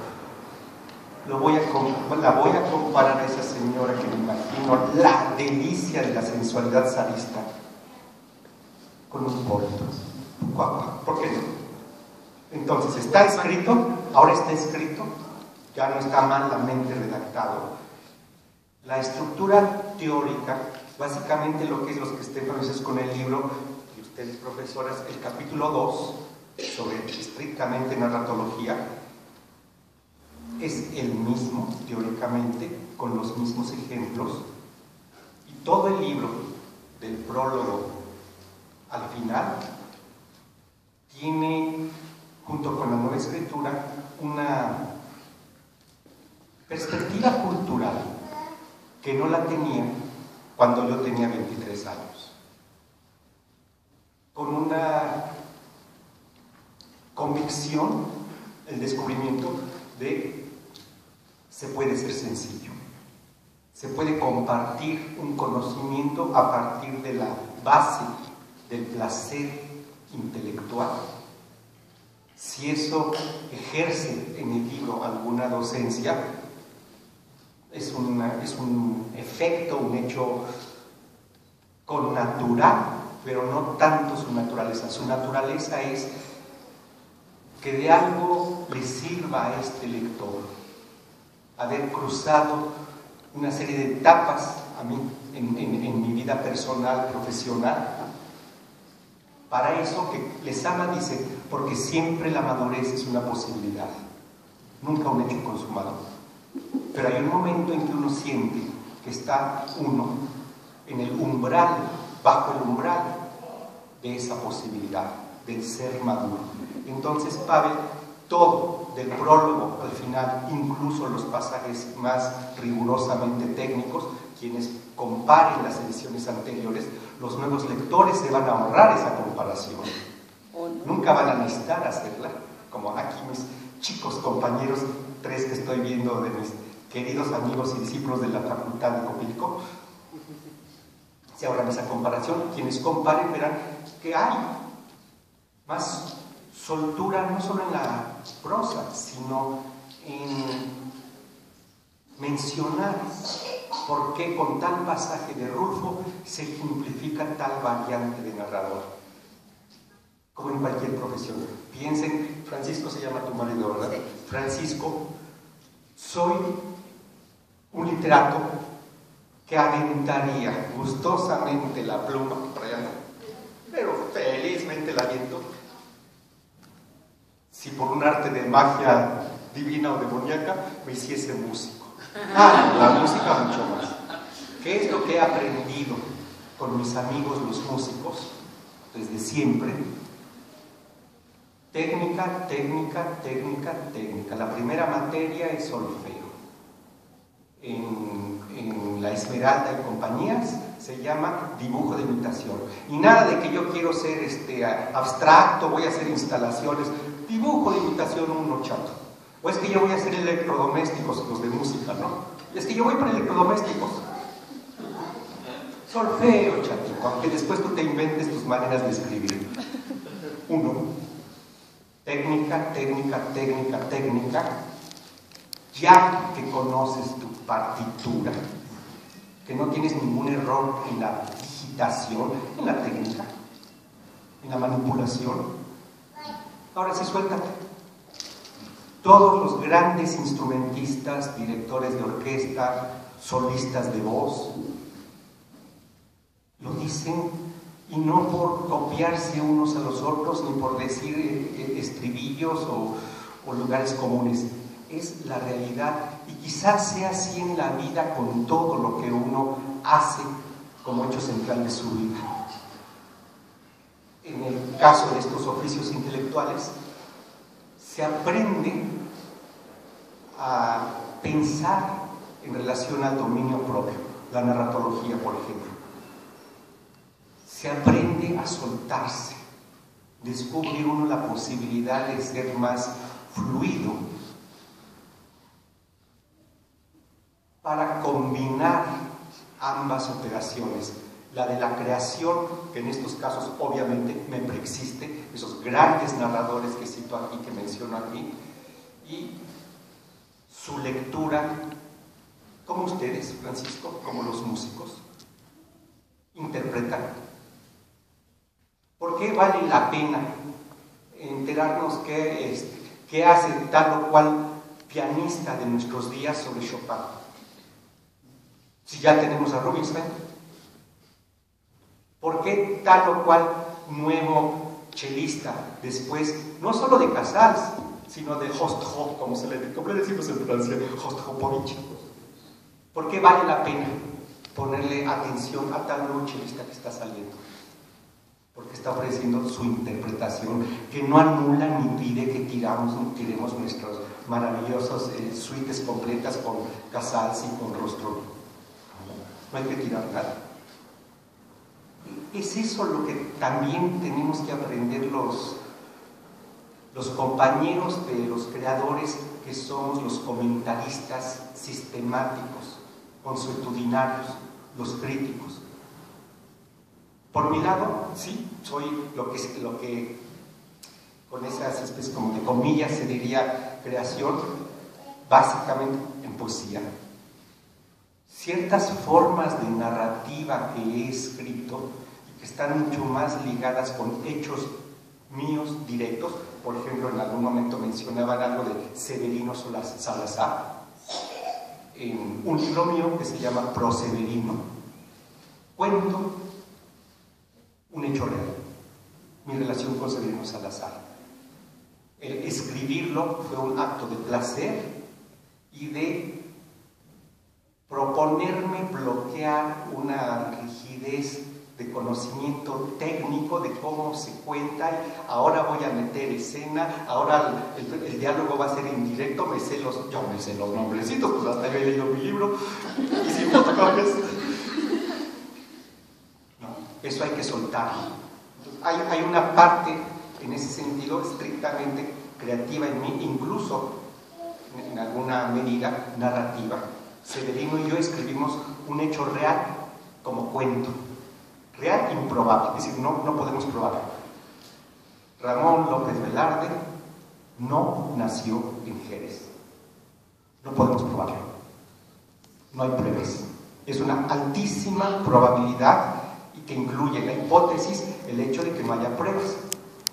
S4: La voy a comparar a esa señora que me imagino, la delicia de la sensualidad zarista, con un Porto. ¿Por qué no? Entonces, está escrito, ahora está escrito, ya no está malamente redactado. La estructura teórica, básicamente lo que estén familiarizados con el libro, y ustedes profesoras, el capítulo 2, sobre estrictamente narratología, es el mismo, teóricamente, con los mismos ejemplos, y todo el libro, del prólogo al final, tiene, junto con la nueva escritura, una perspectiva cultural que no la tenía cuando yo tenía 23 años, con una convicción, el descubrimiento de se puede ser sencillo, se puede compartir un conocimiento a partir de la base del placer intelectual. Si eso ejerce en el libro alguna docencia, es un efecto, un hecho connatural, pero no tanto su naturaleza. Su naturaleza es que de algo le sirva a este lector haber cruzado una serie de etapas a mí en mi vida personal, profesional. Para eso que Lezama dice, porque siempre la madurez es una posibilidad, nunca un hecho consumado. Pero hay un momento en que uno siente que está uno en el umbral, bajo el umbral de esa posibilidad, del ser maduro. Entonces, Pavel, todo, del prólogo al final, incluso los pasajes más rigurosamente técnicos, quienes comparen las ediciones anteriores, los nuevos lectores se van a ahorrar esa comparación. Nunca van a necesitar hacerla, como aquí mis chicos compañeros, 3 que estoy viendo de mis queridos amigos y discípulos de la Facultad de Copilco, se ahorran esa comparación. Quienes comparen verán que hay más soltura, no solo en la prosa, sino en mencionar por qué con tal pasaje de Rulfo se ejemplifica tal variante de narrador, como en cualquier profesión. Piensen, Francisco se llama tu marido, ¿verdad? Sí. Francisco, soy un literato que aventaría gustosamente la pluma, por allá no, pero felizmente la aviento, si por un arte de magia divina o demoníaca me hiciese músico. La música mucho más. ¿Qué es lo que he aprendido con mis amigos los músicos desde siempre? Técnica, técnica, técnica, técnica. La primera materia es solfeo. En la Esmeralda y compañías se llama dibujo de imitación. Y nada de que yo quiero ser abstracto, voy a hacer instalaciones. dibujo de imitación 1, chato. O es que yo voy a hacer electrodomésticos, los de música, ¿no? Es que yo voy para electrodomésticos. Solfeo, chatito, aunque después tú te inventes tus maneras de escribir. 1. Técnica, técnica, técnica, técnica. Ya que conoces tu partitura, que no tienes ningún error en la digitación, en la técnica, en la manipulación, ahora sí suéltate. Todos los grandes instrumentistas, directores de orquesta, solistas de voz, lo dicen, y no por copiarse unos a los otros, ni por decir estribillos o lugares comunes. Es la realidad, y quizás sea así en la vida con todo lo que uno hace como hecho central de su vida. En el caso de estos oficios intelectuales, se aprende a pensar en relación al dominio propio, la narratología, por ejemplo. Se aprende a soltarse, descubre uno la posibilidad de ser más fluido para combinar ambas operaciones, la de la creación, que en estos casos obviamente me preexiste, esos grandes narradores que cito aquí, que menciono aquí, y su lectura, como ustedes, Francisco, como los músicos, interpretan. ¿Por qué vale la pena enterarnos qué hace tal o cual pianista de nuestros días sobre Chopin? Si ya tenemos a Rubinstein. ¿Por qué tal o cual nuevo chelista después, no solo de Casals, sino de Rostropóvich, como le decimos en Francia, Rostropóvich? ¿Por qué vale la pena ponerle atención a tal nuevo chelista que está saliendo? Porque está ofreciendo su interpretación, que no anula ni pide que tiremos nuestras maravillosas suites completas con Casals y con Rostro. No hay que tirar nada. Es eso lo que también tenemos que aprender los compañeros de los creadores, que somos los comentaristas sistemáticos, consuetudinarios, los críticos. Por mi lado, sí, soy lo que con esas especies como de comillas se diría creación, básicamente en poesía. Ciertas formas de narrativa que he escrito y que están mucho más ligadas con hechos míos directos. Por ejemplo, en algún momento mencionaban algo de Severino Salazar, en un libro mío que se llama Proseverino. Cuento un hecho real, mi relación con Severino Salazar. El escribirlo fue un acto de placer y de proponerme bloquear una rigidez de conocimiento técnico de cómo se cuenta. Ahora voy a meter escena, ahora el diálogo va a ser indirecto, yo me sé los nombrecitos, pues hasta he leído mi libro, hicimos fotocopias. No, eso hay que soltarlo. Hay una parte en ese sentido estrictamente creativa en mí, incluso en alguna medida narrativa. Severino y yo escribimos un hecho real como cuento, real improbable, es decir, no podemos probarlo. Ramón López Velarde no nació en Jerez, no podemos probarlo, no hay pruebas, es una altísima probabilidad y que incluye la hipótesis, el hecho de que no haya pruebas.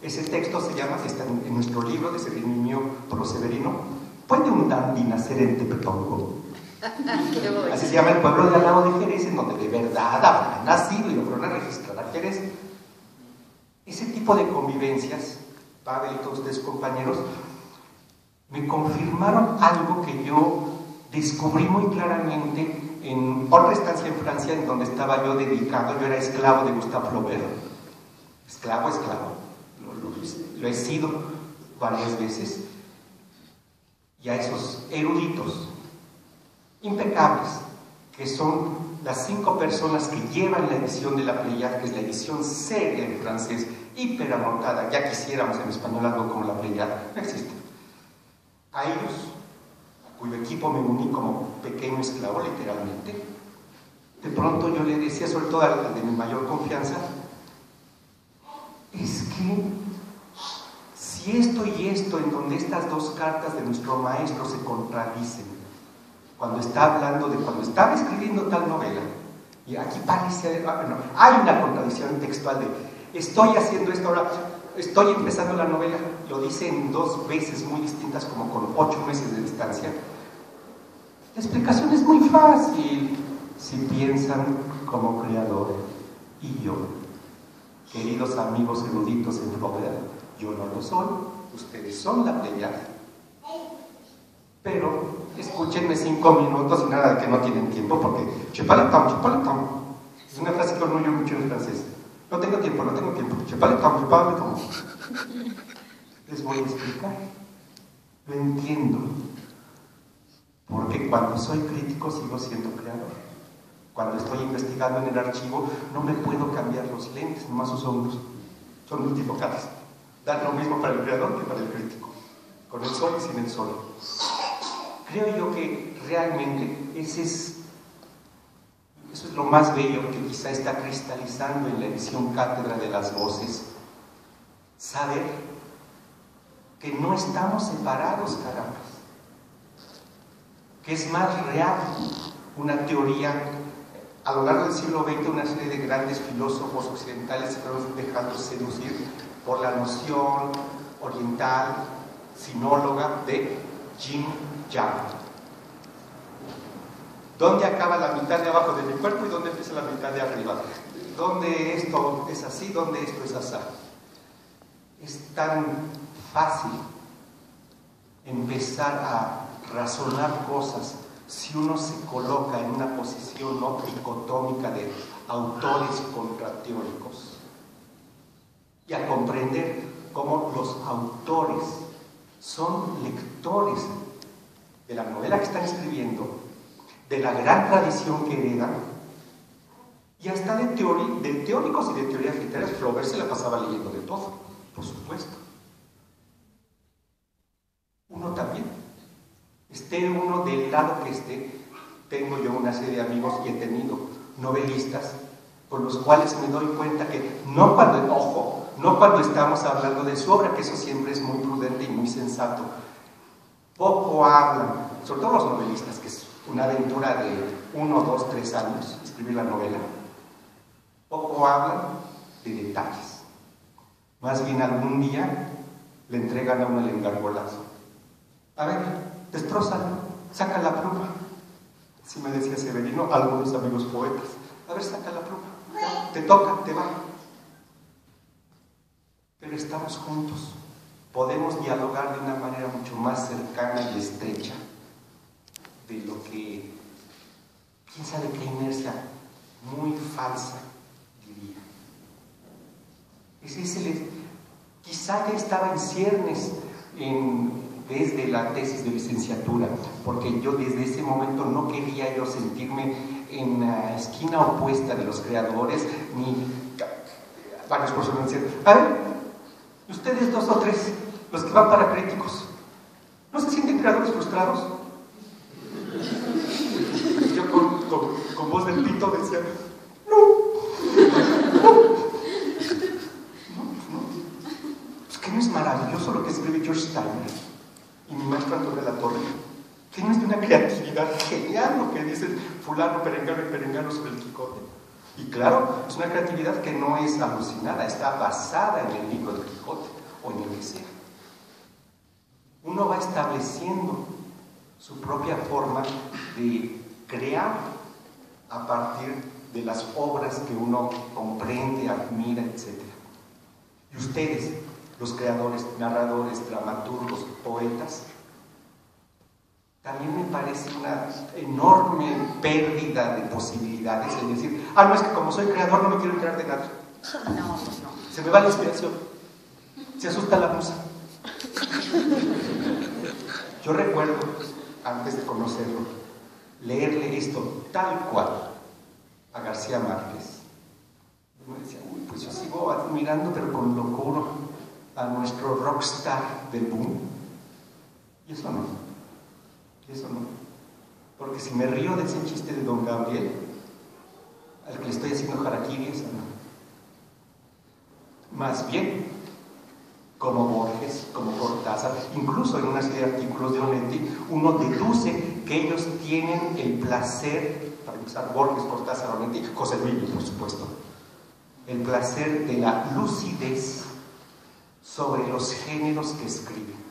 S4: Ese texto está en nuestro libro de Severino Proseverino. ¿Puede un dandy nacer en Tepetongo? Así se llama el pueblo de al lado de Jerez, en donde de verdad habrá nacido y lo fueron a registrar a Jerez. Ese tipo de convivencias, Pavel y todos ustedes compañeros, me confirmaron algo que yo descubrí muy claramente en otra estancia en Francia, en donde estaba yo dedicado. Yo era esclavo de Gustave Flaubert, esclavo, lo he sido varias veces, y a esos eruditos impecables, que son las 5 personas que llevan la edición de la Pléiade, que es la edición seria en francés hiperanotada, ya quisiéramos en español algo como la Pleiada, no existe. A ellos, a cuyo equipo me uní como pequeño esclavo literalmente, de pronto yo le decía, sobre todo al de mi mayor confianza, es que si esto y esto, en donde estas dos cartas de nuestro maestro se contradicen, cuando está hablando de cuando estaba escribiendo tal novela, y aquí parece, no, hay una contradicción textual de estoy haciendo esto ahora, estoy empezando la novela, lo dice en dos veces muy distintas, como con 8 meses de distancia. La explicación es muy fácil, si piensan como creador, y yo, queridos amigos eruditos en Florida, yo no lo soy, ustedes son la Pleiada. Pero escúchenme 5 minutos y nada de que no tienen tiempo, porque chepaletón, es una frase que uno oye mucho en francés. No tengo tiempo, chepaletón. Les voy a explicar. Lo entiendo. Porque cuando soy crítico sigo siendo creador. Cuando estoy investigando en el archivo no me puedo cambiar los lentes, nomás uso unos. Son multifocales. Dan lo mismo para el creador que para el crítico. Con el sol y sin el sol. Creo yo que realmente eso es lo más bello que quizá está cristalizando en la edición Cátedra de las Voces. Saber que no estamos separados, caramba. Que es más real una teoría. A lo largo del siglo XX, una serie de grandes filósofos occidentales se fueron dejando seducir por la noción oriental, sinóloga de Yin Yang. ¿Dónde acaba la mitad de abajo de mi cuerpo y dónde empieza la mitad de arriba? ¿Dónde esto es así? ¿Dónde esto es así? Es tan fácil empezar a razonar cosas si uno se coloca en una posición no dicotómica de autores contra teóricos, y a comprender cómo los autores son lectores de la novela que están escribiendo, de la gran tradición que heredan, y hasta de teóricos y de teorías literarias. Flaubert se la pasaba leyendo de todo, por supuesto. Uno también, esté uno del lado que esté. Tengo yo una serie de amigos y he tenido novelistas con los cuales me doy cuenta que no cuando estamos hablando de su obra, que eso siempre es muy prudente y muy sensato, poco hablan, sobre todo los novelistas, que es una aventura de 1, 2, 3 años escribir la novela, poco hablan de detalles. Más bien algún día le entregan a uno el engargolazo. A ver, destrózalo, saca la pluma. Así me decía Severino, algunos amigos poetas. A ver, saca la pluma, te toca, te va. Pero estamos juntos, podemos dialogar de una manera mucho más cercana y estrecha de lo que, quién sabe qué inercia muy falsa diría. Quizá ya estaba en ciernes desde la tesis de licenciatura, porque yo desde ese momento no quería yo sentirme en la esquina opuesta de los creadores, ni varios profesores me decían, a ver, ustedes 2 o 3, los que van para críticos, ¿no se sienten creadores frustrados? Yo con voz del pito decía, no. Es que no es maravilloso lo que escribe George Steiner y mi maestro Antonio de la Torre, que no es de una creatividad genial lo que dice fulano, perengano y perengano sobre el Quijote. Y claro, es una creatividad que no es alucinada, está basada en el libro del Quijote o en el que sea. Uno va estableciendo su propia forma de crear a partir de las obras que uno comprende, admira, etc. Y ustedes, los creadores, narradores, dramaturgos, poetas, también me parece una enorme pérdida de posibilidades en decir, no, es que como soy creador no me quiero enterar de nada.
S1: No.
S4: Se me va la inspiración, se asusta la musa. Yo recuerdo, antes de conocerlo, leerle esto tal cual a García Márquez. Y me decía, uy, pues yo sigo admirando, pero con locura, a nuestro rockstar del boom. Y eso no. Porque si me río de ese chiste de Don Gabriel, al que le estoy haciendo harakiri, eso no. Más bien, como Borges, como Cortázar, incluso en una serie de artículos de Onetti, uno deduce que ellos tienen el placer, para empezar, Borges, Cortázar, Onetti, José Luis, por supuesto, el placer de la lucidez sobre los géneros que escriben.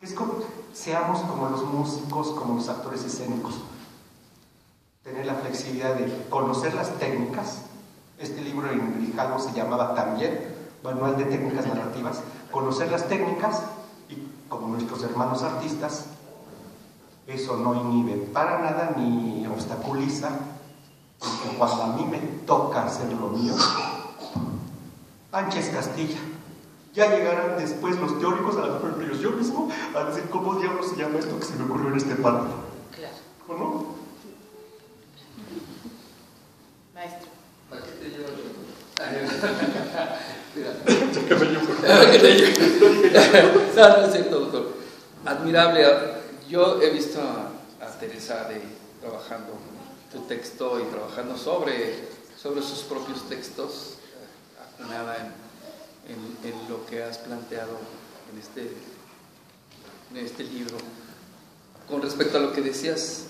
S4: Es como, seamos como los músicos, como los actores escénicos, tener la flexibilidad de conocer las técnicas. Este libro en Grijalvo se llamaba también Manual de Técnicas Narrativas, conocer las técnicas, y como nuestros hermanos artistas, eso no inhibe para nada ni obstaculiza, porque cuando a mí me toca hacer lo mío, Ángel Castilla, ya llegarán después los teóricos, a lo mejor yo mismo, a decir cómo diablos se llama esto que se me ocurrió en este párrafo.
S1: Claro.
S4: ¿O no?
S1: Maestro.
S7: No, es cierto, doctor. Admirable. Yo he visto a Teresa de trabajando tu texto y trabajando sobre sus propios textos, acunada en lo que has planteado en este libro. Con respecto a lo que decías,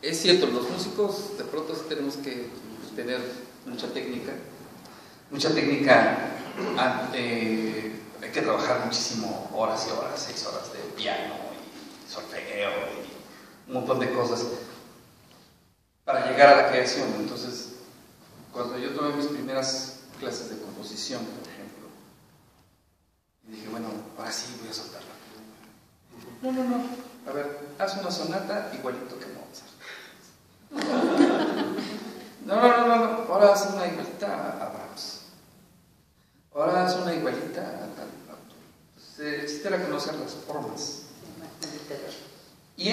S7: es cierto, los músicos de pronto sí tenemos que tener mucha técnica, hay que trabajar muchísimo, horas y horas, 6 horas de piano y solfegeo y un montón de cosas para llegar a la creación. Entonces, cuando yo tomé mis primeras clases de composición, por ejemplo, dije, bueno, ahora sí voy a soltarla. No, a ver, haz una sonata igualito que Mozart. No, ahora haz una igualita a Brahms. Ahora haz una igualita a tal. El chiste era conocer las formas. Y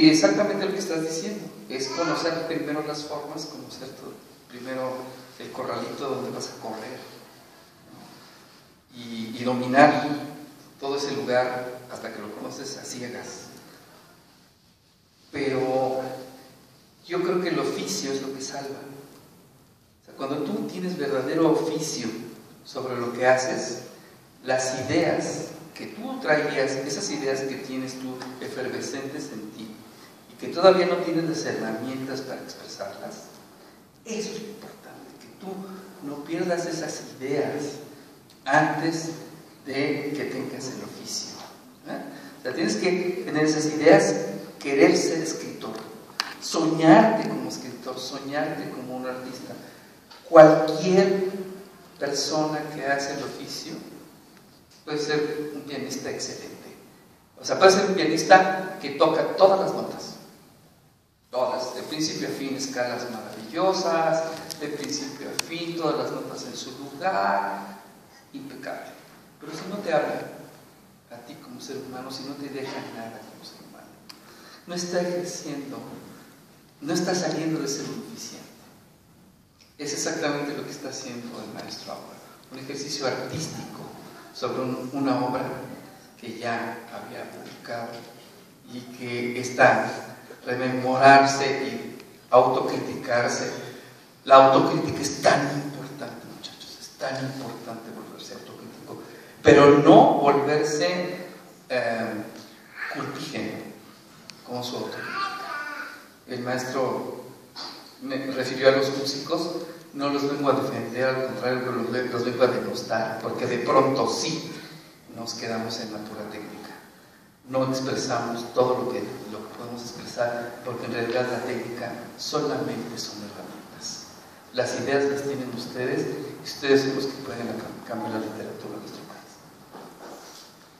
S7: exactamente lo que estás diciendo, es conocer primero las formas, conocer primero el corralito donde vas a correr, ¿no? y dominar todo ese lugar hasta que lo conoces a ciegas. Pero yo creo que el oficio es lo que salva. O sea, cuando tú tienes verdadero oficio sobre lo que haces, las ideas que tú traías, esas ideas que tienes tú efervescentes en ti y que todavía no tienes las herramientas para expresarlas, eso es lo importante, que tú no pierdas esas ideas antes de que tengas el oficio, ¿eh? O sea, tienes que tener esas ideas, querer ser escritor, soñarte como escritor, soñarte como un artista. Cualquier persona que hace el oficio puede ser un pianista excelente. O sea, puede ser un pianista que toca todas las notas, todas, de principio a fin, escalas maravillosas, de principio a fin, todas las notas en su lugar, impecable. Pero si no te habla a ti como ser humano, si no te deja nada como ser humano, no está ejerciendo, no está saliendo de ser un oficiante. Es exactamente lo que está haciendo el maestro ahora, un ejercicio artístico sobre una obra que ya había publicado y que está rememorarse y autocriticarse. La autocrítica es tan importante, muchachos, es tan importante volverse autocrítico, pero no volverse culpígeno con su autocrítica. El maestro me refirió a los músicos, no los vengo a defender, al contrario, los vengo a denostar, porque de pronto sí nos quedamos en la pura técnica. No expresamos todo lo que podemos expresar, porque en realidad la técnica solamente son herramientas. Las ideas las tienen ustedes, y ustedes son los que pueden cambiar la literatura de nuestro país.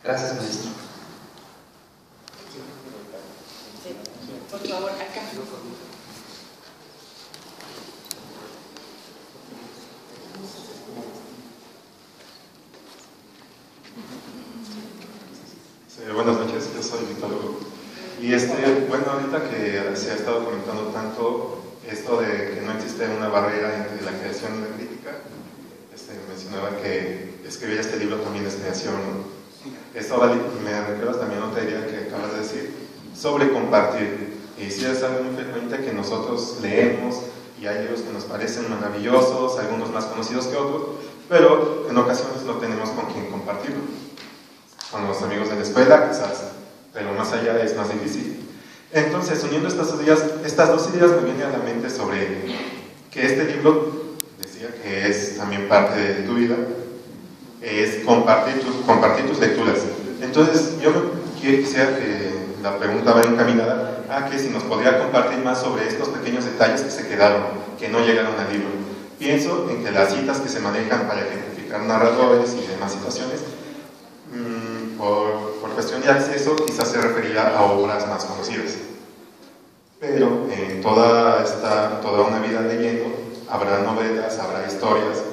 S7: Gracias, maestro.
S1: Por favor, acá.
S8: Buenas noches, yo soy Víctor Hugo. Y bueno, ahorita que se ha estado comentando tanto esto de que no existe una barrera entre la creación y la crítica. Mencionaba que escribir este libro también es creación, ¿no? Esto me recuerda también otra idea que acabas de decir sobre compartir. Y sí es algo muy frecuente que nosotros leemos y hay libros que nos parecen maravillosos, algunos más conocidos que otros, pero en ocasiones no tenemos con quién compartirlo. Con los amigos de la escuela quizás, pero más allá es más difícil. Entonces, uniendo estas dos ideas me viene a la mente sobre que este libro, decía que es también parte de tu vida, es compartir tus lecturas. Entonces, yo quisiera que la pregunta va encaminada a que si nos podría compartir más sobre estos pequeños detalles que se quedaron, que no llegaron al libro. Pienso en que las citas que se manejan para ejemplificar narradores y demás situaciones, por cuestión de acceso, quizás se referirá a obras más conocidas. Pero en toda una vida leyendo, habrá novelas, habrá historias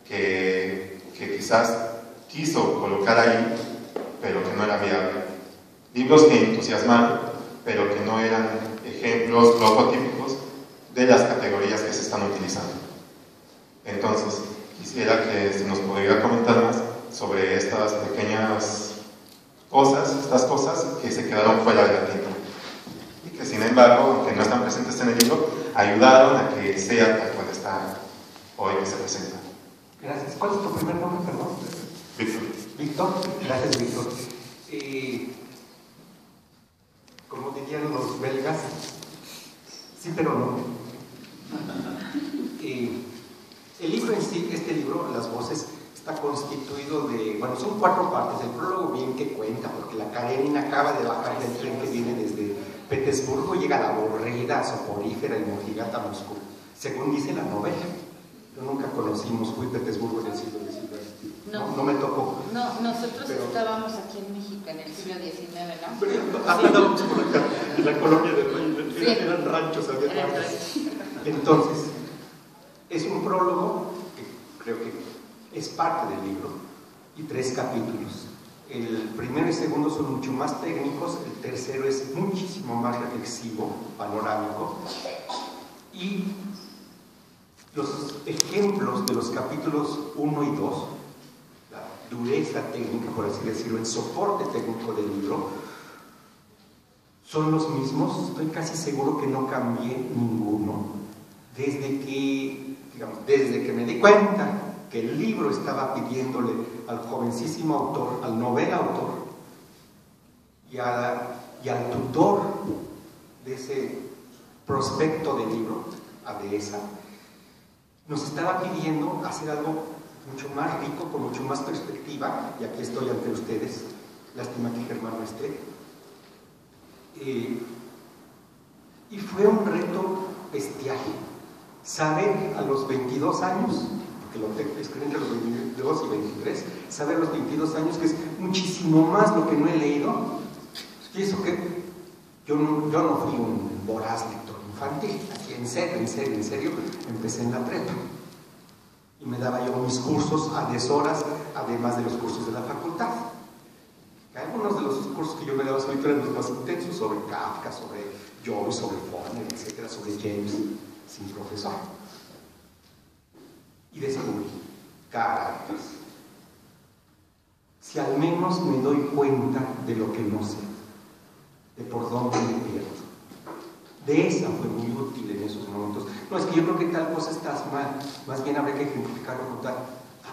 S8: que quizás quiso colocar ahí, pero que no era viable. Libros que entusiasmaron, pero que no eran ejemplos prototípicos de las categorías que se están utilizando. Entonces, quisiera que se nos pudiera comentar más sobre estas pequeñas cosas, estas cosas que se quedaron fuera de la tinta y que sin embargo, aunque no están presentes en el libro, ayudaron a que sea tal cual está hoy que se presenta.
S4: Gracias. ¿Cuál es tu primer nombre, perdón?
S8: Víctor.
S4: Víctor. Gracias, Víctor. Como dirían los belgas, sí pero no. El libro en sí, este libro, Las Voces, está constituido de, bueno, son 4 partes. El prólogo bien que cuenta, porque la Karenina acaba de bajar del tren que viene desde Petersburgo, llega a la aburrida, soporífera y mojigata Moscú, según dice la novela. Yo nunca conocí Moscú y Petersburgo en el siglo XIX. No me tocó.
S1: No, nosotros estábamos aquí en México en el siglo XIX, ¿no?
S4: Pero andábamos por acá, en la colonia del Valle, sí. Eran ranchos, había ranchos. Entonces, es un prólogo que creo que es parte del libro y 3 capítulos. El primero y segundo son mucho más técnicos, el tercero es muchísimo más reflexivo, panorámico, y los ejemplos de los capítulos 1 y 2, la dureza técnica, por así decirlo, el soporte técnico del libro, son los mismos. Estoy casi seguro que no cambié ninguno desde que me di cuenta que el libro estaba pidiéndole al jovencísimo autor, al novel autor y al tutor de ese prospecto del libro, a Dehesa, nos estaba pidiendo hacer algo mucho más rico, con mucho más perspectiva, y aquí estoy ante ustedes, lástima que Germán no esté. Y fue un reto bestial saber a los 22 años, porque lo escribí entre los 22 y 23, saber a los 22 años que es muchísimo más lo que no he leído. Y eso que yo no fui un voraz lector infantil, así en serio, empecé en la prepa y me daba yo mis cursos a deshoras, además de los cursos de la facultad. Algunos de los cursos que yo me daba solito eran los más intensos, sobre Kafka, sobre Joyce, sobre Faulkner, etcétera, sobre James, sin profesor. Y descubrí, caracas, si al menos me doy cuenta de lo que no sé, de por dónde me pierdo. Dehesa fue muy útil en esos momentos. No, es que yo creo que tal cosa estás mal, más bien habría que ejemplificarlo con tal.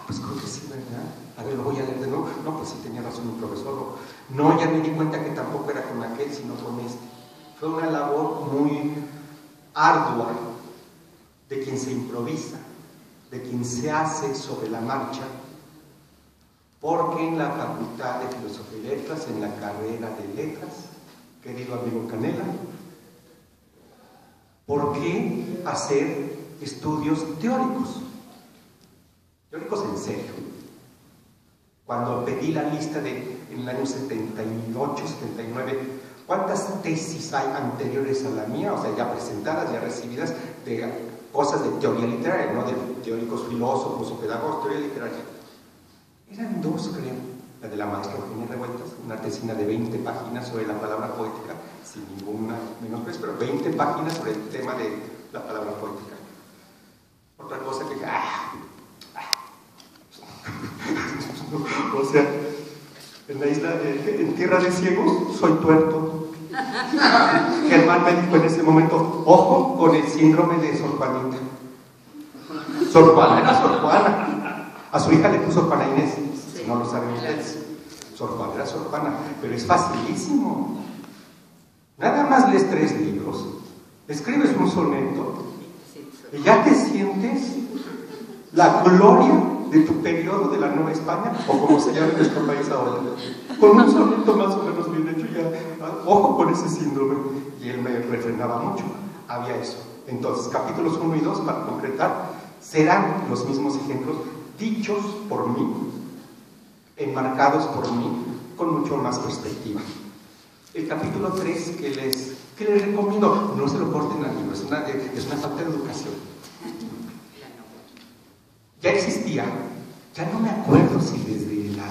S4: Pues creo que sí, ¿verdad? A ver, lo voy a leer de nuevo. No, pues sí tenía razón mi profesor. No, ya me di cuenta que tampoco era con aquel, sino con este. Fue una labor muy ardua de quien se improvisa, de quien se hace sobre la marcha, porque en la Facultad de Filosofía y Letras, en la carrera de Letras, querido amigo Canela, ¿por qué hacer estudios teóricos? Teóricos en serio. Cuando pedí la lista en el año 78, 79, ¿cuántas tesis hay anteriores a la mía? O sea, ya presentadas, ya recibidas, de cosas de teoría literaria, no de teóricos filósofos o pedagogos, teoría literaria. Eran 2, creo. La de la maestra Eugenia Revueltas, una tesina de 20 páginas sobre la palabra poética, sin ninguna menosprecio, pero 20 páginas sobre el tema de la palabra poética. Otra cosa que... O sea, en la isla, en tierra de ciegos, soy tuerto. Germán me dijo en ese momento, ojo con el síndrome de Sor Juanita. Sor Juana, era Sor Juana. A su hija le puso Juana Inés, si no lo saben ustedes. Sor Juana era Sor Juana, pero es facilísimo. Nada más lees 3 libros, escribes un soneto y ya te sientes la gloria de tu periodo de la Nueva España, o como se llama en nuestro país ahora. Con un soneto más o menos bien hecho, ya, ojo con ese síndrome. Y él me refrenaba mucho. Había eso. Entonces, capítulos 1 y 2, para concretar, serán los mismos ejemplos dichos por mí, enmarcados por mí, con mucho más perspectiva. El capítulo 3 que les recomiendo, no se lo corten al libro, es una falta de educación. Ya existía, ya no me acuerdo si desde la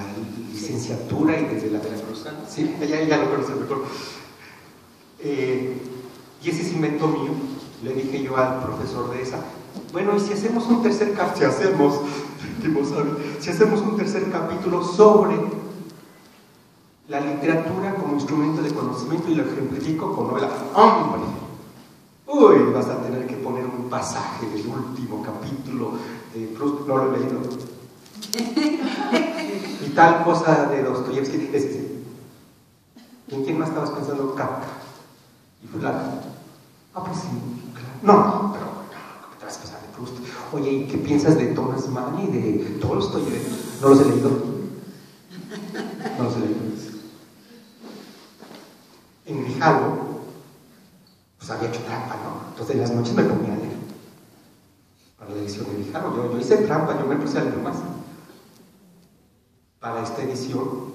S4: licenciatura y desde la Veracruzana, sí, ya lo conocí mejor. Y ese es invento mío. Le dije yo al profesor de esa, bueno, y si hacemos un tercer capítulo, si hacemos un tercer capítulo sobre la literatura como instrumento de conocimiento, y lo ejemplifico con novela, ¡hombre! Uy, vas a tener que poner un pasaje del último capítulo de Proust, no lo he leído. Y tal cosa de Dostoyevsky. ¿En quién más estabas pensando? Kafka. Y fulano. Ah, pues sí, claro. No, pero ¿cómo te vas a pensar de Proust? Oye, ¿y qué piensas de Thomas Mann y de Tolstoy? No los he leído. No los he leído. En Grijalvo, pues había hecho trampa, ¿no? Entonces en las noches me ponía a leer para la edición de Grijalvo. Yo hice trampa, yo me puse a leer más. Para esta edición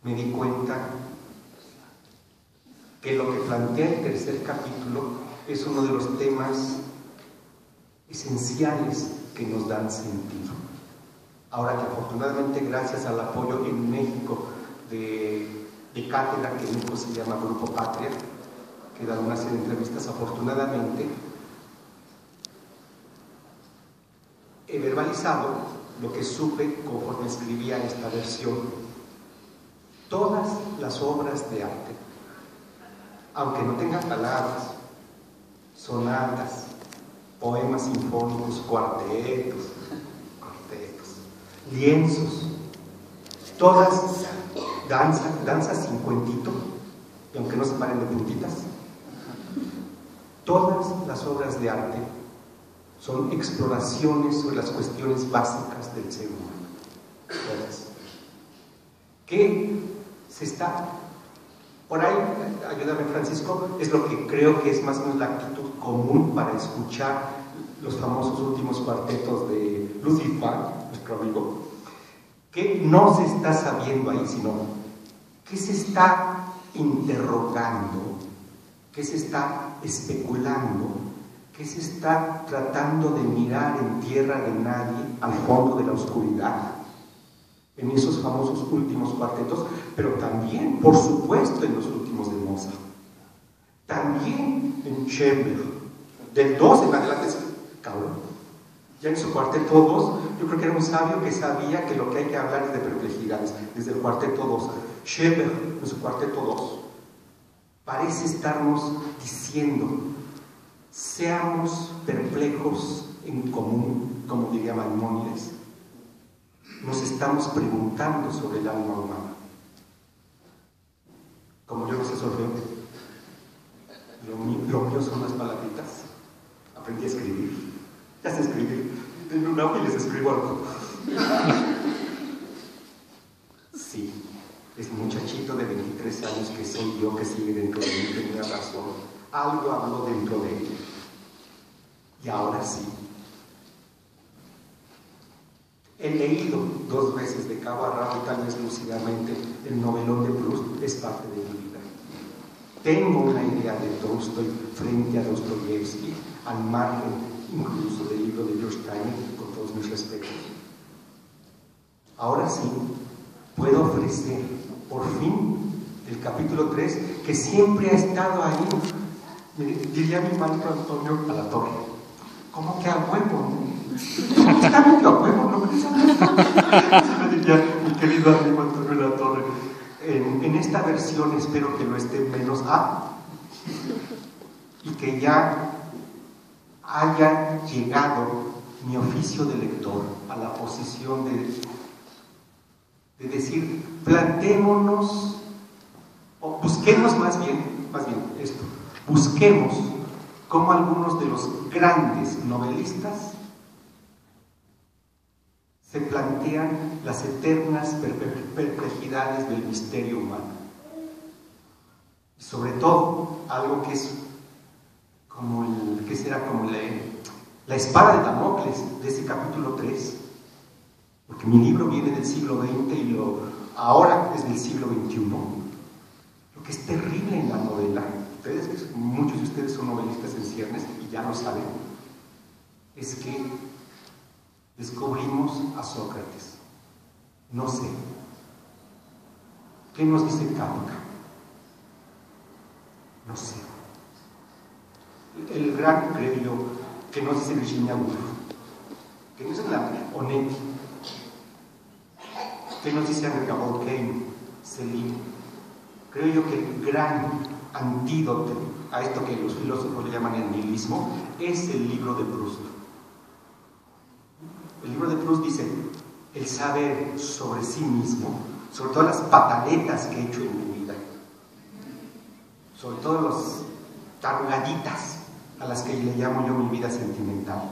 S4: me di cuenta que lo que plantea el tercer capítulo es uno de los temas esenciales que nos dan sentido. Ahora que afortunadamente, gracias al apoyo en México de cátedra, que en México se llama Grupo Patria, que da una serie de entrevistas, afortunadamente he verbalizado lo que supe conforme escribía esta versión. Todas las obras de arte, aunque no tengan palabras, sonatas, poemas sinfónicos, cuartetos, lienzos, todas danzas sin cuentito, y aunque no se paren de puntitas, todas las obras de arte son exploraciones sobre las cuestiones básicas del ser humano. Todas. ¿Qué se está? Por ahí, ayúdame Francisco, es lo que creo que es más o menos la actitud común para escuchar los famosos últimos cuartetos de Lucifer, nuestro amigo. ¿Qué no se está sabiendo ahí, sino qué se está interrogando, qué se está especulando, qué se está tratando de mirar en tierra de nadie, al fondo de la oscuridad, en esos famosos últimos cuartetos, pero también, por supuesto, en los últimos de Mozart, también en Schönberg, del 2 en adelante, cabrón. Ya en su cuarteto 2, yo creo que era un sabio que sabía que lo que hay que hablar es de perplejidades, desde el cuarteto 2. Schönberg, en su cuarteto 2, parece estarnos diciendo, seamos perplejos en común, como diría Maimónides. Nos estamos preguntando sobre el alma humana. Como yo no sé solfeo, lo mío son las palabritas. Aprendí a escribir. Ya sé escribir. Denme un agua y les escribo algo. Sí, es muchachito de 23 años que soy yo, que sigue dentro de mí, tenía razón. Algo habló dentro de él. Y ahora sí. He leído 2 veces de cabo a rabo y tal vez lúcidamente el novelón de Proust, es parte de mi vida. Tengo una idea de Tolstoy frente a Dostoyevsky, al margen incluso del libro de George Steiner, con todos mis respetos. Ahora sí, puedo ofrecer, por fin, el capítulo 3, que siempre ha estado ahí, Diría mi maestro Antonio Alatorre, ¿cómo que a huevo? Justamente a huevo, ¿no? Eso diría mi querido amigo Antonio Alatorre. En esta versión espero que lo esté menos A y que ya haya llegado mi oficio de lector a la posición de decir, plantémonos, o busquemos más bien esto, busquemos cómo algunos de los grandes novelistas se plantean las eternas perplejidades del misterio humano. Y sobre todo, algo que es como la espada de Damocles de ese capítulo 3, porque mi libro viene del siglo XX y ahora es del siglo XXI. Lo que es terrible en la novela, muchos de ustedes son novelistas en ciernes y ya lo saben, es que descubrimos a Sócrates. No sé. ¿Qué nos dice Kafka? No sé. El gran, creo yo, que nos dice Virginia Woolf, que nos dice la Onetti, que nos dice Henry Cabot Kane, Celine. Creo yo que el gran antídoto a esto que los filósofos le llaman el nihilismo es el libro de Proust. El libro de Proust dice, el saber sobre sí mismo, sobre todas las pataletas que he hecho en mi vida, sobre todo las tarugaditas a las que le llamo yo mi vida sentimental,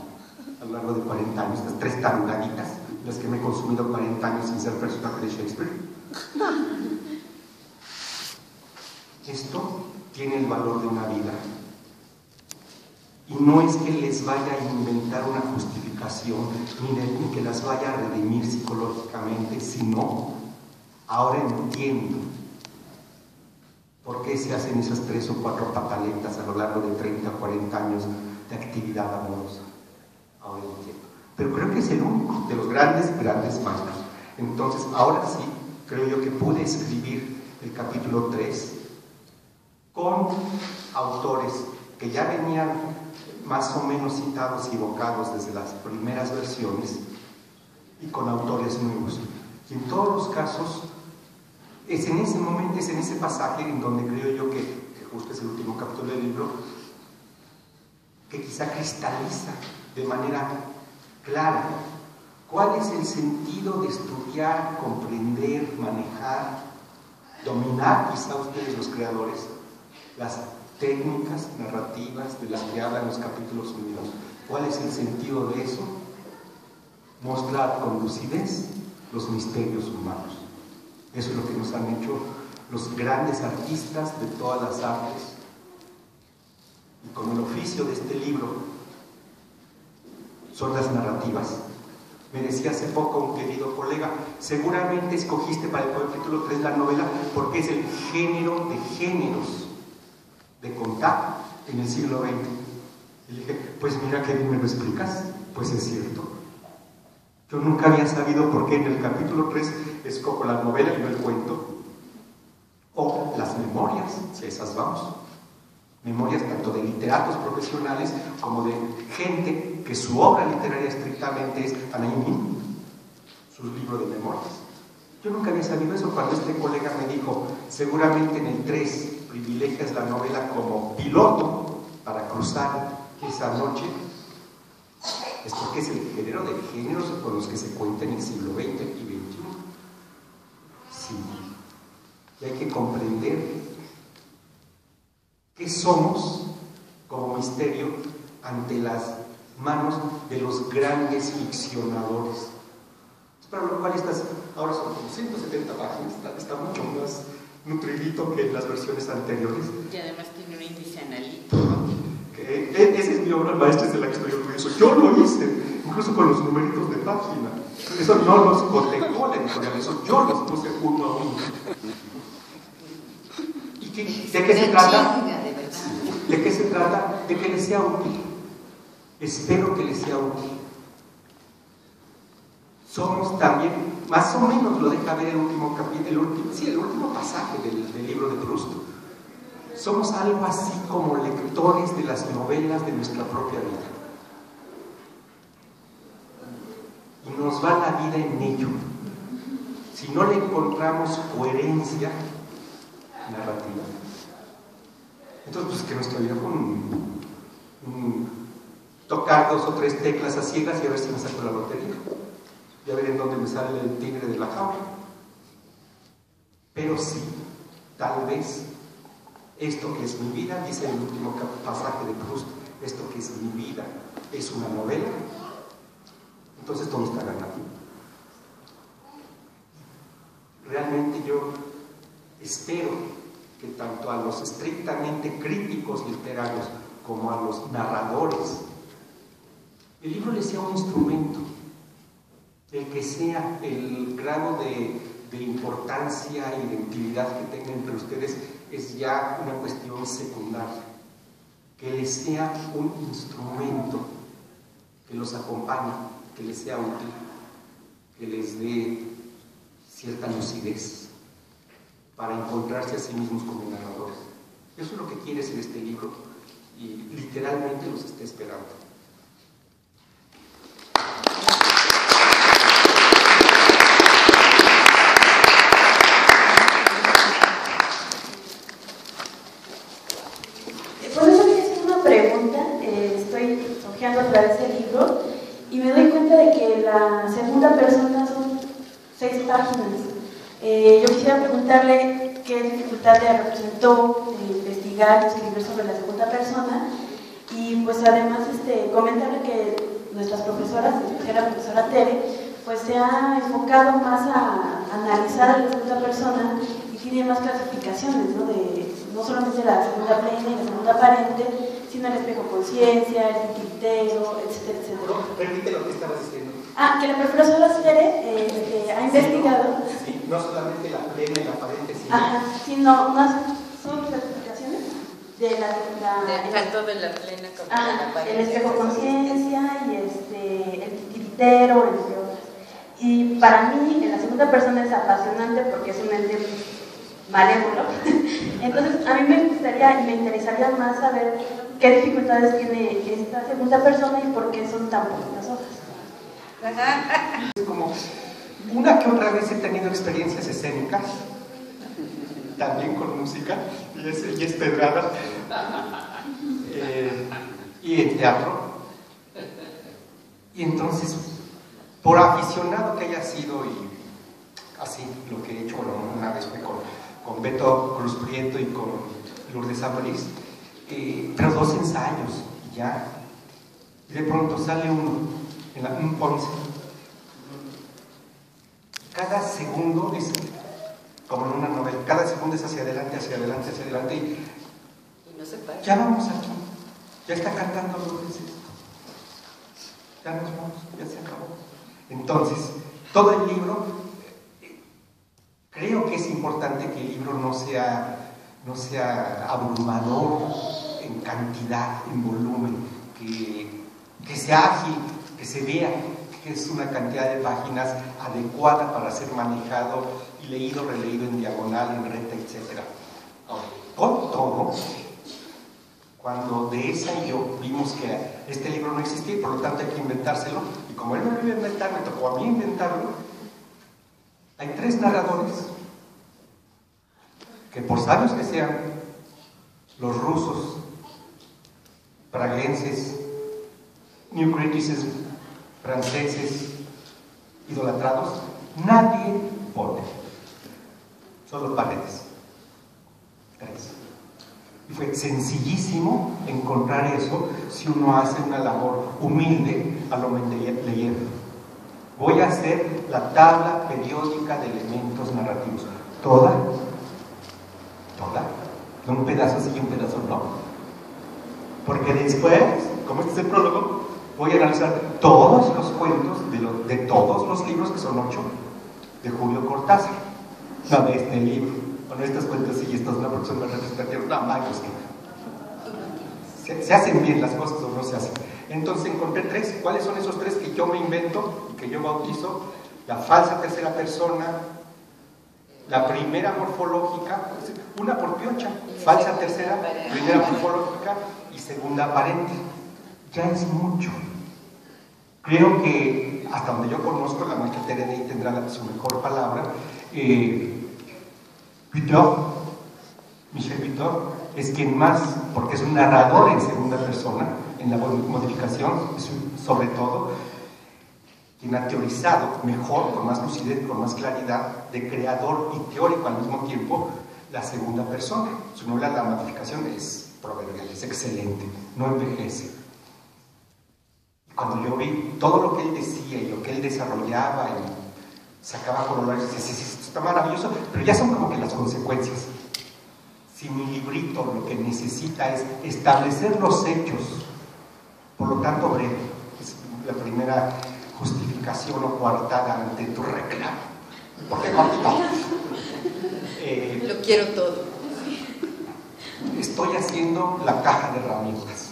S4: a lo largo de 40 años, estas 3 tarugaditas, las que me he consumido 40 años sin ser personaje de Shakespeare. Esto tiene el valor de una vida. Y no es que les vaya a inventar una justificación, ni que las vaya a redimir psicológicamente, sino, ahora entiendo por qué se hacen esas 3 o 4 pataletas a lo largo de 30 o 40 años de actividad amorosa. Ahora entiendo. Pero creo que es el único de los grandes maestros. Entonces, ahora sí, creo yo que pude escribir el capítulo 3 con autores que ya venían más o menos citados y evocados desde las primeras versiones y con autores nuevos. Y en todos los casos es en ese momento, es en ese pasaje en donde creo yo que justo es el último capítulo del libro, que quizá cristaliza de manera clara cuál es el sentido de estudiar, comprender, manejar, dominar, quizá ustedes los creadores, las técnicas narrativas de las que hablan los capítulos unidos. ¿Cuál es el sentido de eso? Mostrar con lucidez los misterios humanos. Eso es lo que nos han hecho los grandes artistas de todas las artes. Y como el oficio de este libro son las narrativas. Me decía hace poco un querido colega, seguramente escogiste para el capítulo 3 la novela porque es el género de géneros de contar en el siglo XX. Y le dije, pues mira que bien me lo explicas. Pues es cierto. Yo nunca había sabido por qué en el capítulo 3 escojo la novela y no el cuento. O las memorias, si a esas vamos. Memorias tanto de literatos profesionales como de gente que su obra literaria estrictamente es Anaïm, su libro de memorias. Yo nunca había sabido eso. Cuando este colega me dijo, seguramente en el 3 privilegias la novela como piloto para cruzar esa noche, es porque es el género de géneros con los que se cuenta en el siglo XX y XXI. Sí. Y hay que comprender qué somos como misterio ante las manos de los grandes ficcionadores. Para lo cual estas ahora son como 170 páginas, está mucho más nutridito que en las versiones anteriores.
S1: Y además tiene un índice analítico.
S4: Esa es mi obra maestra, es de la que estoy orgulloso. Yo lo hice, incluso con los numeritos de página. Eso no los cotejó la editorial, eso yo los puse uno a uno. ¿Y de qué se trata? ¿De qué se trata? De que les sea útil. Espero que les sea útil. Somos también, más o menos lo deja ver el último capítulo, el último pasaje del libro de Proust. somos algo así como lectores de las novelas de nuestra propia vida. Y nos va la vida en ello. Si no le encontramos coherencia narrativa, entonces pues que nuestra vida fue tocar 2 o 3 teclas a ciegas y a ver si me saco la lotería, y a ver en dónde me sale el tigre de la jaula. Pero sí, tal vez esto que es mi vida, dice el último pasaje de Proust, esto que es mi vida es una novela, entonces todo está ganado. Realmente yo espero que tanto a los estrictamente críticos literarios como a los narradores, el libro les sea un instrumento, el que sea el grado de importancia y de utilidad que tengan entre ustedes es ya una cuestión secundaria, que les sea un instrumento que los acompañe, que les sea útil, que les dé cierta lucidez para encontrarse a sí mismos como narradores. Eso es lo que quiere ser este libro y literalmente los está esperando.
S9: Por eso quería hacer una pregunta. Estoy hojeando a través del libro y me doy cuenta de que la segunda persona son 6 páginas. Yo quisiera preguntarle qué dificultad le representó investigar y escribir sobre la segunda persona y pues además comentarle que nuestras profesoras, en especial la profesora Tere, pues se ha enfocado más a analizar a la segunda persona y tiene más clasificaciones, ¿no? No solamente la segunda plena y la segunda aparente, sino el espejo conciencia, el titiritero, etcétera, etcétera.
S4: Repite lo que estabas diciendo.
S9: Que la profesora Tere ha investigado.
S4: Sí, no solamente la plena y la aparente,
S9: sino más clasificaciones de
S1: tanto de la plena como de la aparente.
S9: El espejo conciencia y el titiritero, entre otras. Y para mí, en la segunda persona es apasionante porque es un ente malévolo. Entonces, a mí me gustaría y me interesaría más saber qué dificultades tiene esta segunda persona y por qué son tan poquitas hojas.
S4: Es como una que otra vez he tenido experiencias escénicas, también con música, y es pedrada, y en teatro. Y entonces, por aficionado que haya sido, y así lo que he hecho, bueno, una vez fue con Beto Cruz Prieto y con Lourdes Ambrís, pero 2 ensayos, y ya, y de pronto sale un ponce. Cada segundo es como en una novela, cada segundo es hacia adelante, hacia adelante, hacia adelante, y
S1: no se para.
S4: Ya vamos aquí, ya está cantando Lourdes, ya nos vamos, ya se acabó. Entonces, todo el libro, creo que es importante que el libro no sea abrumador en cantidad, en volumen, que sea ágil, que se vea que es una cantidad de páginas adecuada para ser manejado y leído, releído en diagonal, en recta, etc. Con todo, cuando Dehesa y yo vimos que este libro no existía y por lo tanto hay que inventárselo, y como él no lo iba a inventar, me tocó a mí inventarlo. Hay 3 narradores que, por sabios que sean, los rusos, praguenses, New Criticism, franceses, idolatrados, nadie pone, solo paredes. 3. Y fue sencillísimo encontrar eso si uno hace una labor humilde a lo Mendeleev. Voy a hacer la tabla periódica de elementos narrativos. Toda, no un pedazo sí y un pedazo no. Porque después, como este es el prólogo, voy a analizar todos los cuentos de todos los libros, que son 8, de Julio Cortázar. No de este libro. Bueno, estos cuentos sí, estos no, porque son más representativos. No, magos que se hacen bien las cosas o no se hacen. Entonces encontré 3. ¿Cuáles son esos 3 que yo me invento y que yo bautizo? La falsa tercera persona, La primera morfológica, una por piocha, falsa tercera, primera morfológica y segunda aparente. Ya es mucho. Creo que, hasta donde yo conozco, la maestra Tereney tendrá su mejor palabra, Michel Butor es quien más, porque es un narrador en segunda persona, en la modificación, sobre todo, quien ha teorizado mejor, con más lucidez, con más claridad, de creador y teórico al mismo tiempo, la segunda persona. Su novela La modificación es proverbial, es excelente, no envejece. Cuando yo vi todo lo que él decía y lo que él desarrollaba y sacaba corolarios, decía, sí, esto está maravilloso, pero ya son como que las consecuencias. Si mi librito lo que necesita es establecer los hechos, por lo tanto breve, es la primera justificación o coartada ante tu reclamo. ¿Por qué cortito?
S1: Lo quiero todo.
S4: Estoy haciendo la caja de herramientas.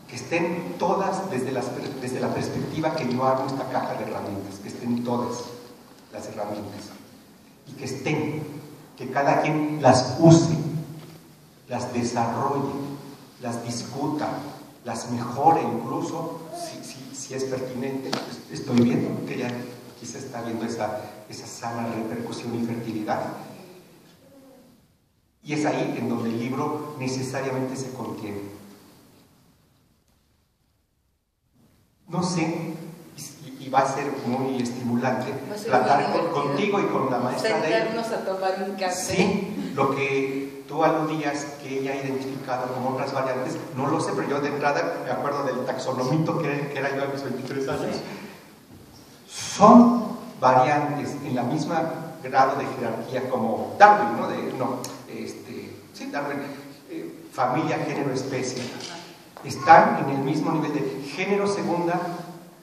S4: Que estén todas desde la perspectiva que yo hago esta caja de herramientas, que estén todas las herramientas y que estén, que cada quien las use, las desarrolle, las discuta, las mejore incluso, si es pertinente. Estoy viendo que ya quizá está viendo esa sana repercusión y fertilidad, y es ahí en donde el libro necesariamente se contiene. No sé, y va a ser muy estimulante tratar contigo y con la maestra de
S1: sentarnos a tomar un café.
S4: Sí, lo que tú aludías que ella ha identificado como otras variantes, no lo sé, pero yo de entrada me acuerdo del taxonomito que era yo a mis 23 años. Son variantes en la misma grado de jerarquía como Darwin, ¿no? Darwin, familia, género, especie. Están en el mismo nivel de género, segunda,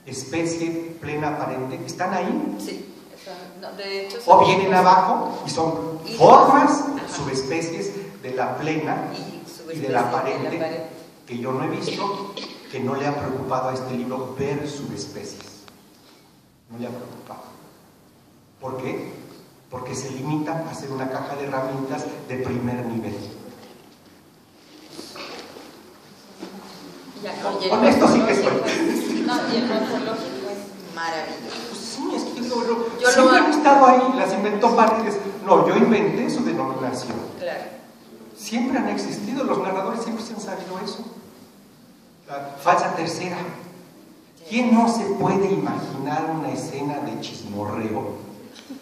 S4: especie, plena, aparente. ¿Están ahí?
S1: Sí. De hecho,
S4: o vienen abajo y son formas, subespecies de la plena y de la aparente, que yo no he visto, que no le ha preocupado a este libro ver subespecies. No le ha preocupado. ¿Por qué? Porque se limita a hacer una caja de herramientas de primer nivel. Con esto sí que estoy.
S1: No, y el morfológico es maravilloso.
S4: Pues sí, es que siempre han estado ahí, las inventó Paredes. No, yo inventé su denominación.
S1: Claro.
S4: Siempre han existido, los narradores siempre se han sabido eso. La falsa tercera. ¿Quién no se puede imaginar una escena de chismorreo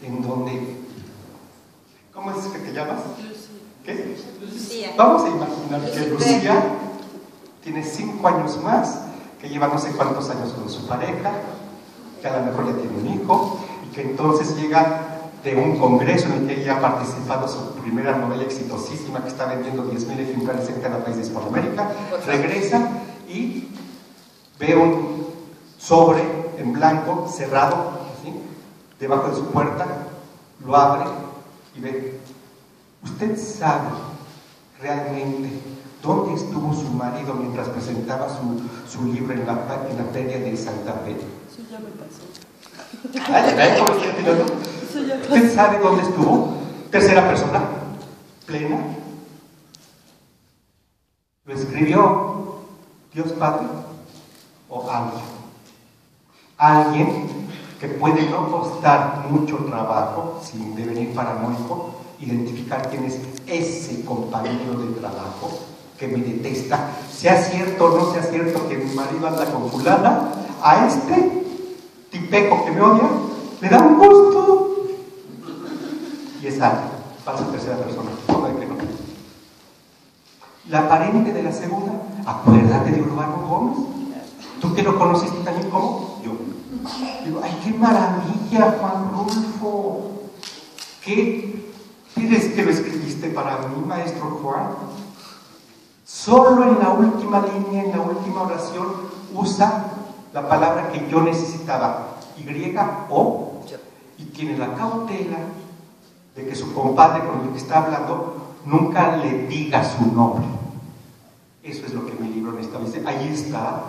S4: en donde... ¿Cómo es que te llamas? ¿Qué?
S1: Lucía.
S4: Vamos a imaginar que Lucía tiene 5 años más, que lleva no sé cuántos años con su pareja, que a lo mejor ya tiene un hijo, y que entonces llega de un congreso en el que ella ha participado, su primera novela exitosísima, que está vendiendo 10,000 ejemplares en cada país de Hispanoamérica, regresa y ve un sobre en blanco, cerrado, ¿sí?, debajo de su puerta, lo abre y ve, ¿usted sabe realmente dónde estuvo su marido mientras presentaba su libro en la feria de Santa Fe?
S9: Eso ya me pasó.
S4: ¿Usted sabe dónde estuvo? Tercera persona, plena. ¿Lo escribió Dios Padre o alguien? Alguien que puede no costar mucho trabajo, sin devenir paranoico, identificar quién es ese compañero de trabajo que me detesta, sea cierto o no sea cierto que mi marido anda con fulana, a este tipejo que me odia, le da un gusto. Y es alguien, falsa tercera persona, no hay que no. La aparente de la segunda, acuérdate de Urbano Gómez, tú que lo conociste también como yo. Digo, ay, qué maravilla, Juan Rulfo, ¿qué quieres que lo escribiste para mí, maestro Juan? Solo en la última línea, en la última oración, usa la palabra que yo necesitaba, Y-O, y tiene la cautela de que su compadre con el que está hablando nunca le diga su nombre. Eso es lo que mi libro necesita. Dice, ahí está,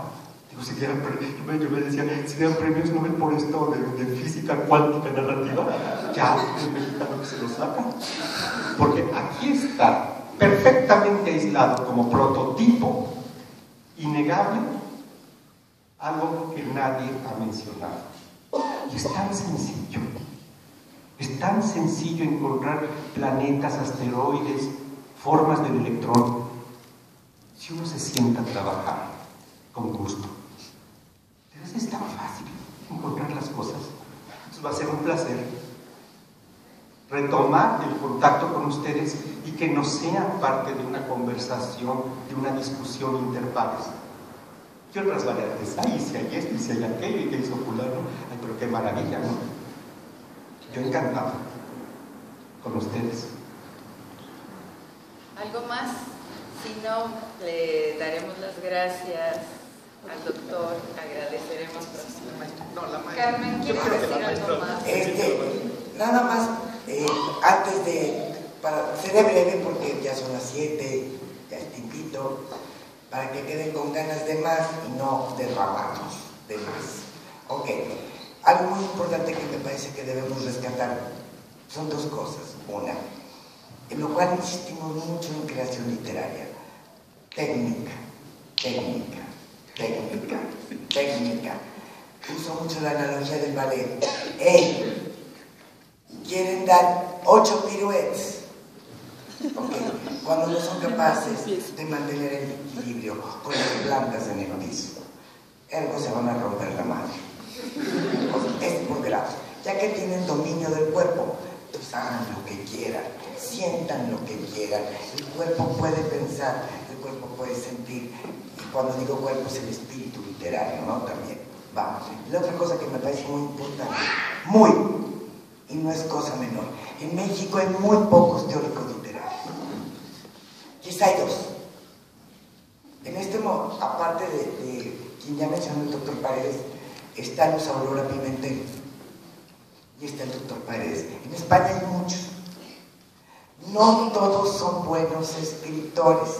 S4: Digo, yo me decía, si dieran premios Nobel por esto de física cuántica narrativa, ya el mexicano que se lo saca. Porque aquí está, perfectamente aislado como prototipo, innegable, algo que nadie ha mencionado. Y es tan sencillo encontrar planetas, asteroides, formas del electrón, si uno se sienta a trabajar con gusto. Entonces es tan fácil encontrar las cosas. Entonces va a ser un placer retomar el contacto con ustedes y que no sean parte de una conversación, de una discusión interpares. Y otras variantes, ay, si hay esto, y si hay aquello, y qué hizo fulano, ay, pero qué maravilla, ¿no? Yo encantado con ustedes.
S1: ¿Algo más? Si no, le daremos las gracias al doctor, agradeceremos próximamente. No, la maestra. Carmen, ¿quieres decir algo más?
S5: Nada más, antes de, seré breve porque ya son las 7, ya te invito, para que queden con ganas de más y no derramarnos de más. Ok, algo muy importante que me parece que debemos rescatar son dos cosas. Una, en lo cual insistimos mucho en creación literaria: técnica. Uso mucho la analogía del ballet. Quieren dar 8 piruetas, okay, cuando no son capaces de mantener el equilibrio con las plantas en el piso. Ergo se van a romper la madre. Es por grave. Ya que tienen dominio del cuerpo, pues hagan lo que quieran, sientan lo que quieran. El cuerpo puede pensar, el cuerpo puede sentir. Y cuando digo cuerpo es el espíritu literario, ¿no? También. Vamos. La otra cosa que me parece muy importante, y no es cosa menor, en México hay muy pocos teóricos literarios. Quizá hay dos. En este modo, aparte de quien ya mencionó el doctor Paredes, está Luz Aurora Pimentel y está el doctor Paredes. En España hay muchos. No todos son buenos escritores.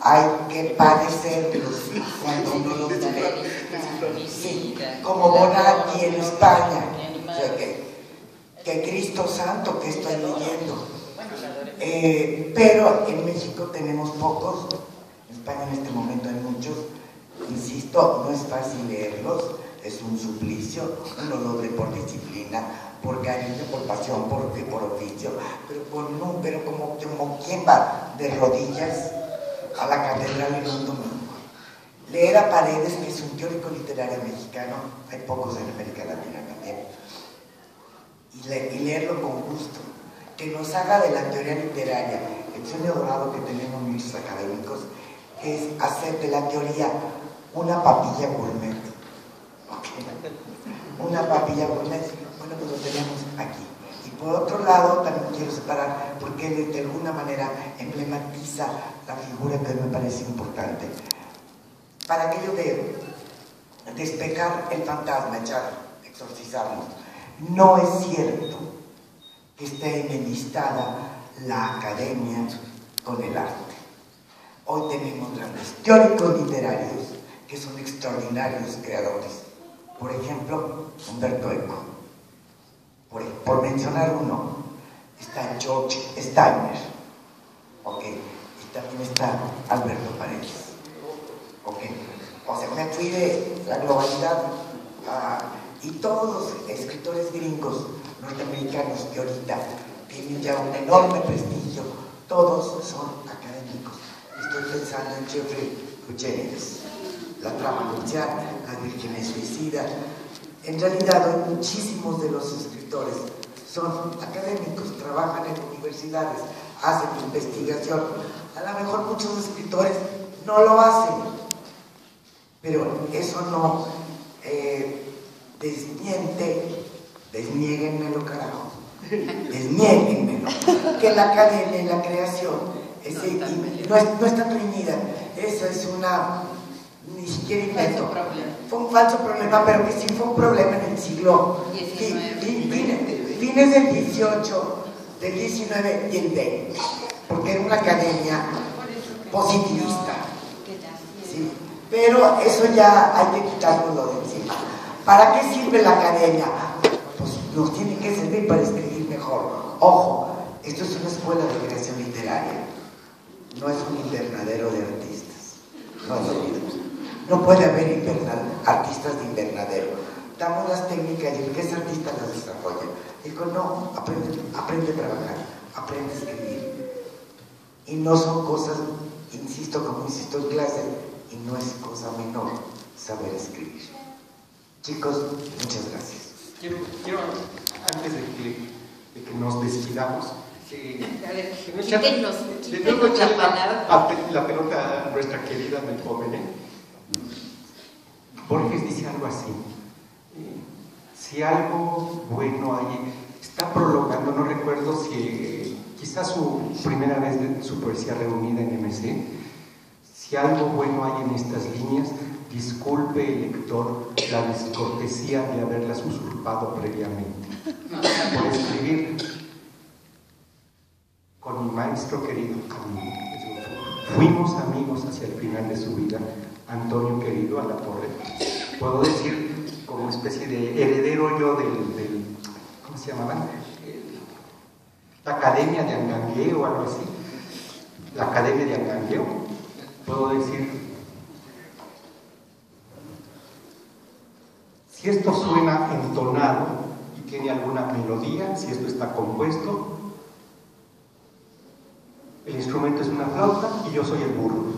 S5: Hay que padecerlos cuando uno los ve. Sí, como Bonatti en España. O sea, que Cristo Santo que estoy leyendo. Pero en México tenemos pocos. En España en este momento hay muchos. Insisto, no es fácil leerlos. Es un suplicio. Uno lo lee por disciplina, por cariño, por pasión, por oficio. Pero como quien va de rodillas a la catedral en un domingo. Leer a Paredes, que es un teórico literario mexicano, hay pocos en América Latina también, y leerlo con gusto, que nos haga de la teoría literaria el sueño dorado que tenemos muchos académicos, que es hacer de la teoría una papilla gourmet. Okay. Una papilla gourmet, bueno, pues lo tenemos aquí. Y por otro lado, también quiero separar, porque él de alguna manera emblematiza la figura que me parece importante. Para aquello de despejar el fantasma, exorcizarlo, no es cierto que esté enemistada la academia con el arte. Hoy tenemos grandes teóricos literarios que son extraordinarios creadores. Por ejemplo, Humberto Eco. Por mencionar uno, está George Steiner, okay, y también está Alberto Paredes. Okay. O sea, me fui de la globalidad y todos los escritores gringos norteamericanos que ahorita tienen ya un enorme prestigio, todos son académicos. Estoy pensando en Jeffrey Eugenides, La trama nupcial, La Virgen Suicida. En realidad hoy muchísimos de los escritores son académicos, trabajan en universidades, hacen investigación. A lo mejor muchos escritores no lo hacen, pero eso no desniéguenmelo, carajo, desniéguenmelo, que la academia y la creación no está reñida. Eso es ni siquiera invento. Fue un falso problema, pero que sí fue un problema en el siglo fines del 18, del 19 y el 20, porque era una academia positivista. ¿Sí? Pero eso ya hay que quitárnoslo de encima. ¿Para qué sirve la academia? Pues nos tiene que servir para escribir mejor. Ojo, esto es una escuela de creación literaria, no es un invernadero de artistas. No es lo mismo. No puede haber artistas de invernadero. Damos las técnicas y el que es artista las desarrolla. Digo, no, aprende a trabajar, aprende a escribir. Y no son cosas, insisto, como insisto en clase, y no es cosa menor saber escribir. Chicos, muchas gracias.
S4: Quiero antes de que nos despidamos, le tengo que echar la pelota a nuestra querida Melpomene. Borges dice algo así: si algo bueno hay, está prolongando, no recuerdo si quizás su primera vez de su poesía reunida en MC, si algo bueno hay en estas líneas, disculpe el lector la descortesía de haberlas usurpado previamente. Por escribir con mi maestro querido, fuimos amigos hacia el final de su vida, Antonio querido Alatorre. Puedo decir, como especie de heredero yo del ¿cómo se llamaba? La Academia de Angangueo o algo así. La Academia de Angangueo. Puedo decir, si esto suena entonado y tiene alguna melodía, si esto está compuesto, el instrumento es una flauta y yo soy el burro.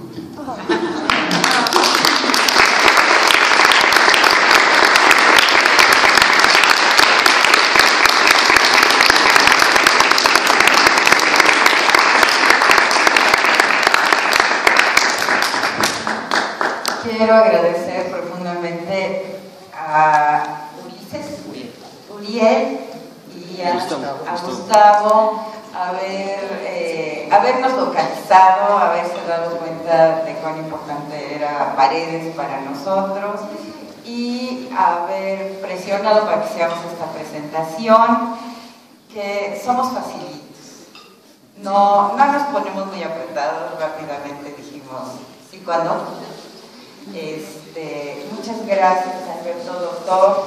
S1: Quiero agradecer profundamente a Uriel y a Gustavo habernos localizado, haberse dado cuenta de cuán importante era Paredes para nosotros y haber presionado para que hiciéramos esta presentación, que somos facilitos, no nos ponemos muy apretados, rápidamente dijimos sí cuando. Muchas gracias, Alberto, doctor.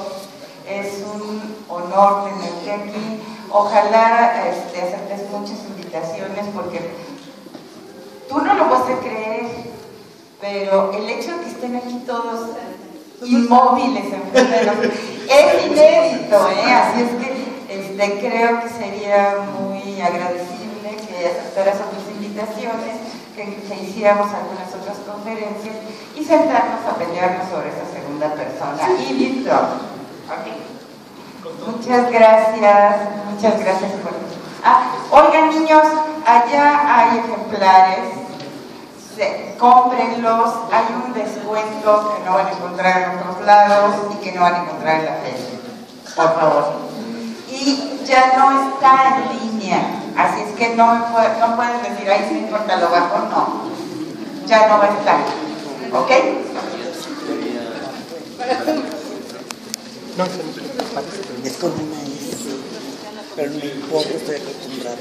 S1: Es un honor tenerte aquí. Ojalá aceptes muchas invitaciones, porque tú no lo vas a creer, pero el hecho de que estén aquí todos inmóviles enfrente de nosotros es inédito, así es que creo que sería muy agradecible que aceptaras otras invitaciones, que hiciéramos algunas otras conferencias y sentarnos a pelearnos sobre esa segunda persona. Y Víctor, muchas gracias por... oigan, niños, allá hay ejemplares, cómprenlos, hay un descuento que no van a encontrar en otros lados y que no van a encontrar en la feria, por favor. Y ya no está en línea, así es que no pueden decir, ay, no importa, lo bajo, no, ya no va a estar, ¿ok?
S5: Es con una S, pero no importa, estoy acostumbrada.